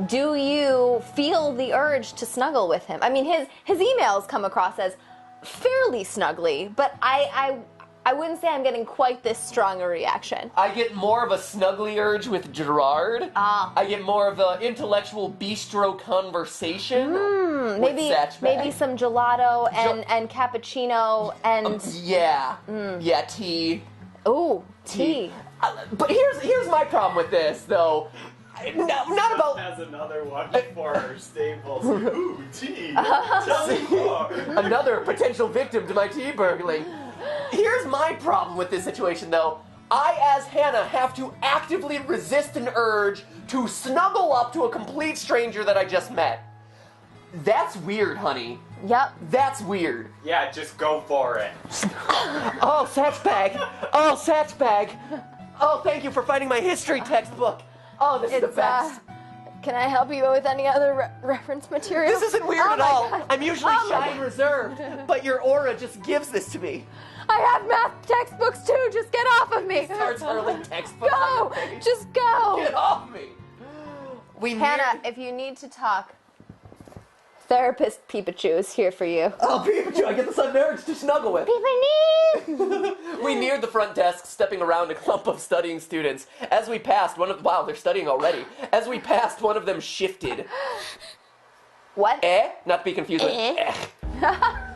do you feel the urge to snuggle with him? I mean, his emails come across as fairly snuggly, but I wouldn't say I'm getting quite this strong a reaction. I get more of a snuggly urge with Gerard. Ah. I get more of the intellectual bistro conversation with Satchbag. Maybe some gelato and cappuccino and Yeah, tea. ooh, tea. But here's my problem with this, though. Not about Has another one for Staples. Ooh, tea. Tell me more. another potential victim to my tea burgling. Here's my problem with this situation, though. I, as Hannah, have to actively resist an urge to snuggle up to a complete stranger that I just met. That's weird, honey. Yep. That's weird. Yeah, just go for it. Oh, Satchbag. Oh, Satchbag. Oh, thank you for finding my history textbook. Oh, this is the best. Can I help you with any other reference material? This isn't weird Oh at my all. God. I'm usually Oh my shy and reserved, but your aura just gives this to me. I have math textbooks too. Just get off of me. Starts hurling textbooks on Go. your face. Just go. Get off me. Hannah, if you need to talk, therapist Pikachu is here for you. Oh, Pikachu, I get the sudden urge to snuggle with. We neared the front desk, stepping around a clump of studying students. As we passed, wow, they're studying already. As we passed, one of them shifted. What? Not to be confused with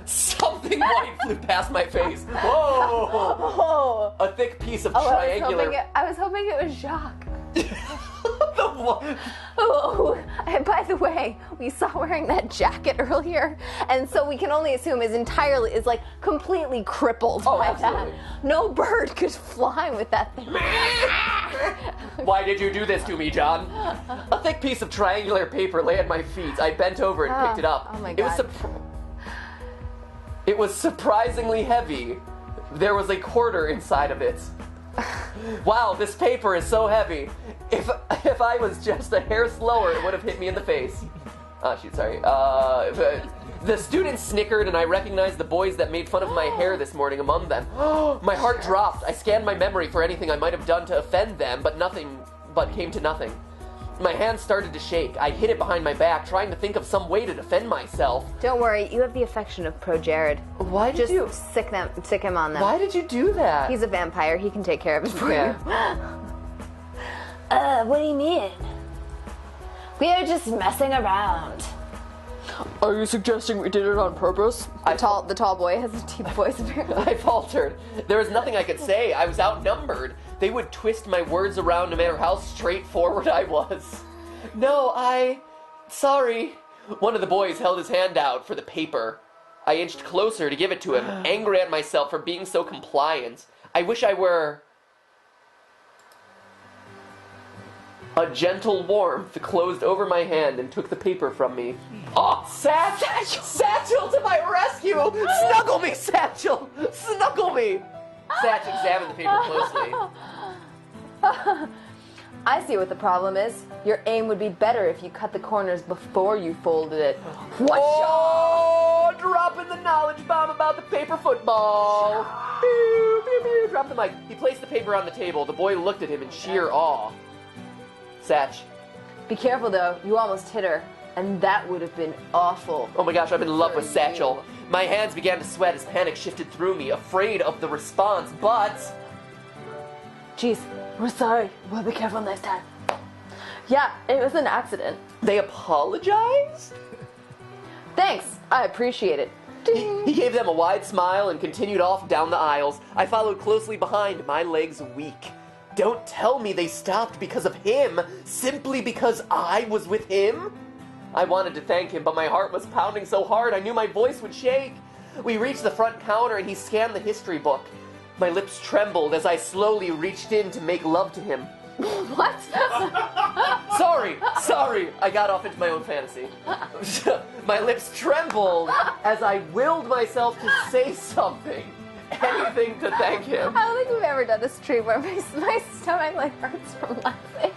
Something white flew past my face. Whoa! Oh. A thick piece of Oh, triangular. I was hoping it was Jacques. The one- Oh, and by the way, we saw wearing that jacket earlier, and so we can only assume is like completely crippled Oh, by absolutely. that. No bird could fly with that thing. Why did you do this to me, John? A thick piece of triangular paper lay at my feet. I bent over and picked it up. Oh my It was surprisingly heavy. There was a quarter inside of it. Wow, this paper is so heavy. If I was just a hair slower, it would have hit me in the face. Oh, shoot, sorry. The students snickered, and I recognized the boys that made fun of my hair this morning among them. My heart dropped. I scanned my memory for anything I might have done to offend them, but came to nothing. My hand started to shake. I hid it behind my back, trying to think of some way to defend myself. Don't worry, you have the affection of Pro Jared. Why did Just you? stick him on them. Why did you do that? He's a vampire. He can take care of it for Yeah. you. What do you mean? We are just messing around. Are you suggesting we did it on purpose? I- The tall boy has a deep voice apparently. I faltered. There was nothing I could say. I was outnumbered. They would twist my words around no matter how straightforward I was. No, Sorry. One of the boys held his hand out for the paper. I inched closer to give it to him, angry at myself for being so compliant. I wish I were... A gentle warmth closed over my hand and took the paper from me. Oh, Satchel! Satchel to my rescue! Snuggle me, Satchel! Snuggle me! Satch examined the paper closely. I see what the problem is. Your aim would be better if you cut the corners before you folded it. Oh, dropping the knowledge bomb about the paper football. Pew, pew, pew. Drop the mic. He placed the paper on the table. The boy looked at him in sheer awe. Satch. Be careful though, you almost hit her, and that would have been awful. Oh my gosh, I'm in love with Satchel. My hands began to sweat as panic shifted through me, afraid of the response, but... Jeez, we're sorry. We'll be careful next time. Yeah, it was an accident. They apologized? Thanks, I appreciate it. He gave them a wide smile and continued off down the aisles. I followed closely behind, my legs weak. Don't tell me they stopped because of him, simply because I was with him? I wanted to thank him, but my heart was pounding so hard I knew my voice would shake. We reached the front counter and he scanned the history book. My lips trembled as I slowly reached in to make love to him. What? Sorry, I got off into my own fantasy. My lips trembled as I willed myself to say something. Anything to thank him. I don't think we've ever done a stream where my stomach like hurts from laughing.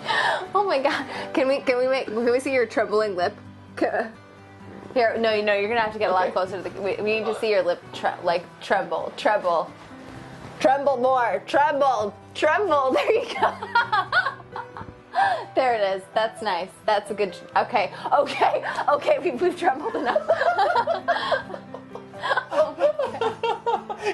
Oh my god! Can we see your trembling lip? Here, no, you're gonna have to get a lot closer to the. We need to see your lip tremble. Tremble more. Tremble. There you go. There it is. That's nice. That's a good. Okay. We've trembled enough.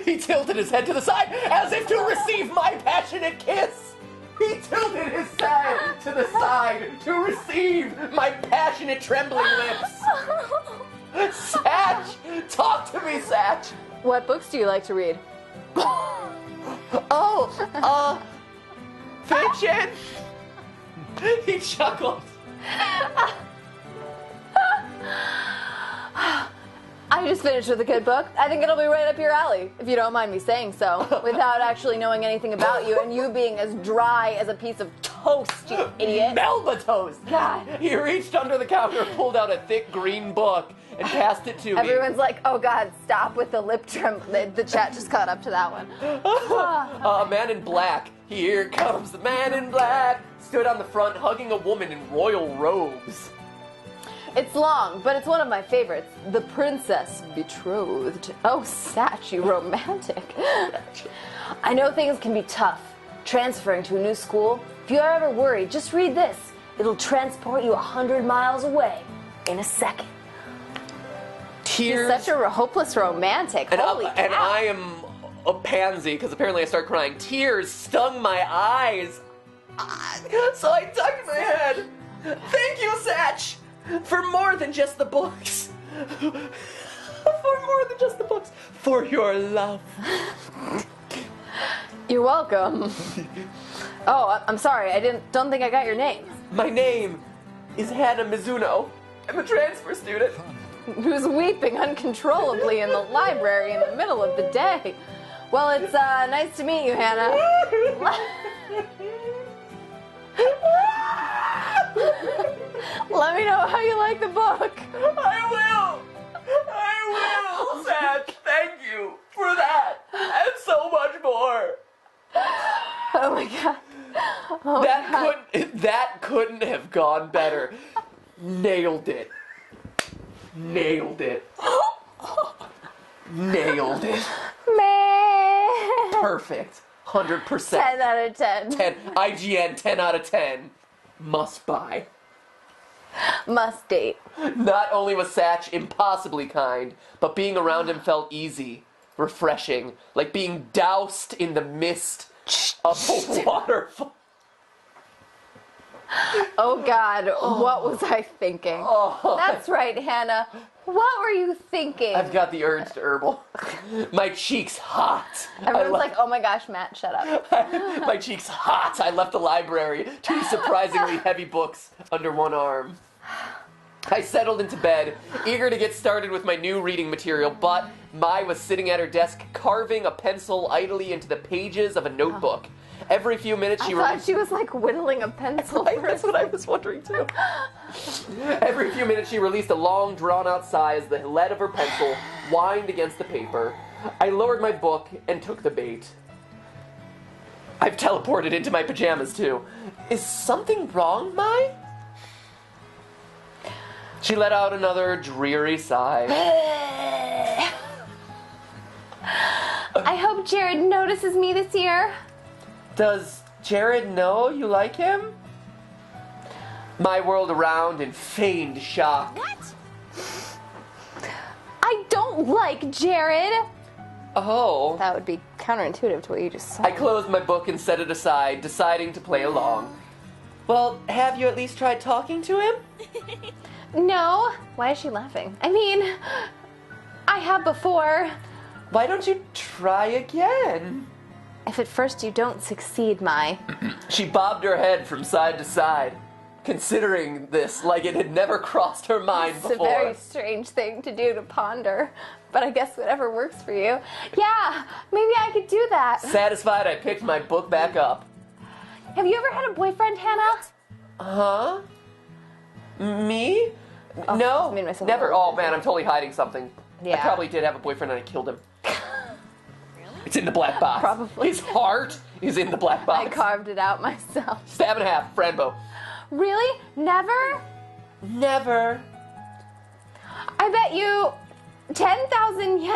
He tilted his head to the side as if to receive my passionate kiss. He tilted his head to the side to receive my passionate trembling lips. Satch! Talk to me, Satch! What books do you like to read? Fiction! He chuckled. I just finished with a good book. I think it'll be right up your alley, if you don't mind me saying so, without actually knowing anything about you and you being as dry as a piece of toast, you idiot. Melba toast! God. He reached under the counter, pulled out a thick green book, and passed it to me. Everyone's like, oh god, stop with the lip tremble. The chat just caught up to that one. A man in black. Here comes the man in black. Stood on the front, hugging a woman in royal robes. It's long, but it's one of my favorites. The Princess Betrothed. Oh, Satch, you romantic. I know things can be tough. Transferring to a new school. If you're ever worried, just read this. It'll transport you 100 miles away in a second. Tears. He's such a hopeless romantic. Holy cow. And I am a pansy, because apparently I start crying. Tears stung my eyes. So I tucked my head. Thank you, Satch, for more than just the books. For more than just the books. For your love. You're welcome. Oh, I'm sorry. Don't think I got your name. My name is Hannah Mizuno. I'm a transfer student. Who's weeping uncontrollably in the library in the middle of the day. Well, it's nice to meet you, Hannah. Let me know how you like the book. I will, Satch. Thank you for that and so much more. Oh my god. That couldn't have gone better. Nailed it. Nailed it. Man. Perfect. 100%. 10 out of 10. 10. IGN 10 out of 10. Must buy. Must date. Not only was Satch impossibly kind, but being around him felt easy, refreshing, like being doused in the mist of a waterfall. Oh God, what was I thinking? Oh. That's right, Hannah. What were you thinking? I've got the urge to herbal. My cheeks hot. Everyone's like, oh my gosh, Matt, shut up. My cheeks hot. I left the library. 2 surprisingly heavy books under one arm. I settled into bed, eager to get started with my new reading material, but Mai was sitting at her desk carving a pencil idly into the pages of a notebook. Every few minutes she I thought she was like whittling a pencil. Right? That's what I was wondering too. Every few minutes she released a long, drawn-out sigh as the lead of her pencil whined against the paper. I lowered my book and took the bait. I've teleported into my pajamas too. Is something wrong, Mai? She let out another dreary sigh. I hope Jared notices me this year. Does Jared know you like him? Mai whirled around in feigned shock. What? I don't like Jared. Oh. That would be counterintuitive to what you just said. I closed my book and set it aside, deciding to play along. Well, have you at least tried talking to him? No. Why is she laughing? I mean, I have before. Why don't you try again? If at first you don't succeed, Mai. She bobbed her head from side to side, considering this like it had never crossed her mind It's before. a very strange thing to do to ponder, but I guess whatever works for you. Yeah, maybe I could do that. Satisfied, I picked my book back up. Have you ever had a boyfriend, Hannah? Huh? Me? No, made myself never. a little Oh man, I'm totally hiding something. I Yeah. probably did have a boyfriend and I killed him. It's in the black box. Probably. His heart is in the black box. I carved it out myself. Stab and a half, Franbo. Really? Never? Never. I bet you 10,000 yen?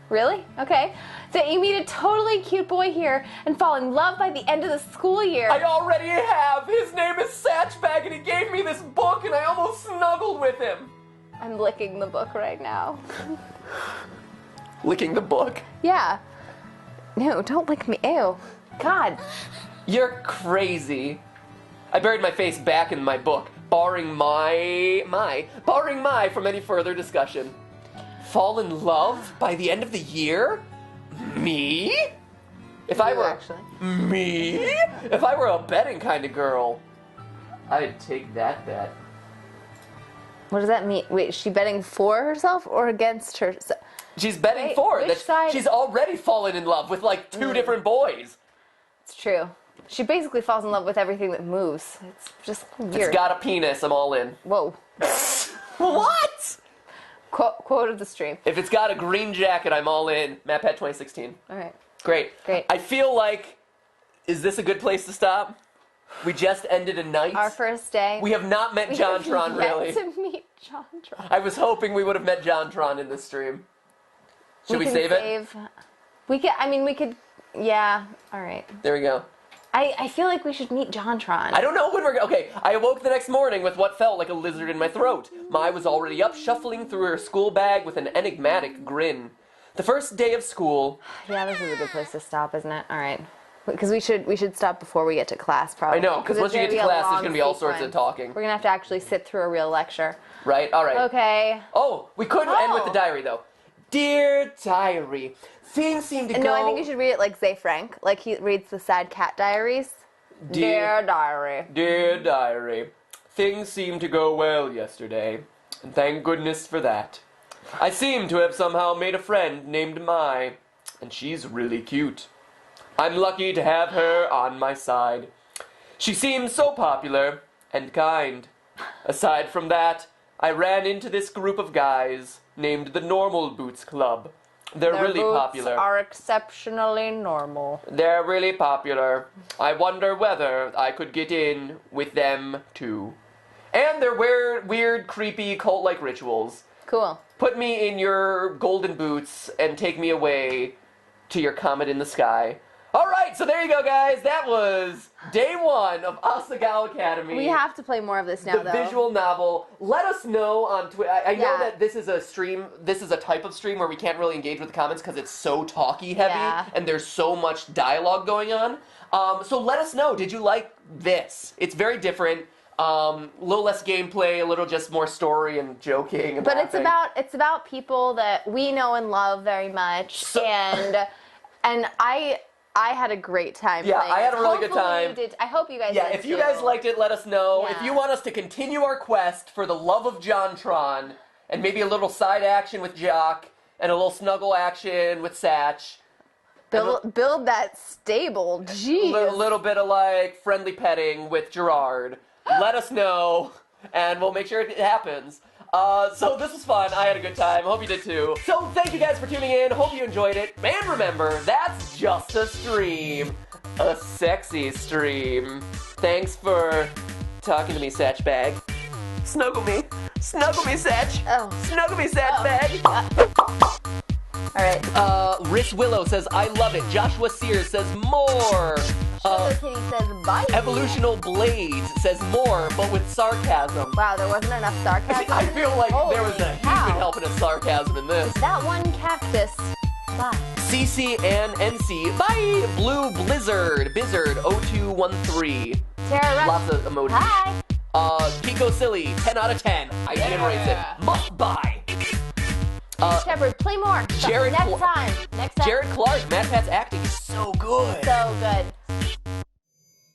Really? Okay. That you meet a totally cute boy here and fall in love by the end of the school year. I already have. His name is Satchbag and he gave me this book and I almost snuggled with him. I'm licking the book right now. Licking the book. Yeah. No, don't lick me. Ew. God. You're crazy. I buried my face back in my book, barring Mai from any further discussion. Fall in love by the end of the year? Me? If I You, were actually. me? If I were a betting kind of girl, I'd take that bet. What does that mean? Wait, is she betting for herself or against her? She's betting Wait, for it. which That side? she's already fallen in love with like 2 different boys. It's true. She basically falls in love with everything that moves. It's just weird. It's got a penis, I'm all in. Whoa. What? Quote of the stream. If it's got a green jacket, I'm all in. MapPet 2016. All right. Great. Great. I feel like, is this a good place to stop? We just ended a night. Our first day. We have not met JonTron, really. to meet JonTron. I was hoping we would have met JonTron in this stream. Should we can save it? We could. I mean, we could. Yeah. All right. There we go. I feel like we should meet JonTron. I don't know when we're okay. I awoke the next morning with what felt like a lizard in my throat. Mai was already up, shuffling through her school bag with an enigmatic grin. The first day of school. Yeah, this is a good place to stop, isn't it? All right. Because we should stop before we get to class, probably. I know, because once you get to class, there's going to be all sorts of talking. We're gonna have to actually sit through a real lecture. Right? All right. Okay. Oh, we could end with the Oh. diary, though. Dear diary, things seem to go... No, I think you should read it like Zay Frank, like he reads the Sad Cat Diaries. Dear diary. Dear diary, things seemed to go well yesterday, and thank goodness for that. I seem to have somehow made a friend named Mai, and she's really cute. I'm lucky to have her on my side. She seems so popular and kind. Aside from that, I ran into this group of guys named the Normal Boots Club. They're Their really boots popular. are exceptionally normal. They're really popular. I wonder whether I could get in with them too. And they're weird, creepy, cult-like rituals. Cool. Put me in your golden boots and take me away to your comet in the sky. All right, right, so there you go, guys. That was day 1 of Asagao Academy. We have to play more of this now, the though. visual novel. Let us know on Twitter. I know Yeah. that this is a stream. This is a type of stream where we can't really engage with the comments because it's so talky heavy Yeah. and there's so much dialogue going on. So let us know. Did you like this? It's very different. A little less gameplay, a little just more story and joking. And But laughing. it's about people that we know and love very much, and I had a great time. Yeah, playing I had it. a really good Hopefully time. you did. I hope you guys. Yeah, did if you too. guys liked it, let us know. Yeah. If you want us to continue our quest for the love of JonTron, and maybe a little side action with Jock, and a little snuggle action with Satch, build that stable. Jeez. a little bit of like friendly petting with Gerard, let us know, and we'll make sure it happens. So this was fun. I had a good time. Hope you did too. So thank you guys for tuning in. Hope you enjoyed it. And remember, that's just a stream. A sexy stream. Thanks for talking to me, Satch Bag. Snuggle me. Snuggle me, Satch. Oh. Snuggle me, Satch Bag. All right. Riss Willow says, I love it. Joshua Sears says, more. Sugar Kitty says bye. Evolutional Blades says more, but with sarcasm. Wow, there wasn't enough sarcasm. I feel like there was a Holy huge cow. helping of sarcasm in this. That one cactus. Bye. CC and NC. Bye! Blue Blizzard. Bizzard 0213. Tara Rush. Lots of emojis. Hi. Kiko Silly. 10 out of 10. I rates it. Must buy. Shepard, play more. Jared Next Cl- time. Next time. Jared Clark. Matt Pat's acting is so good. So good.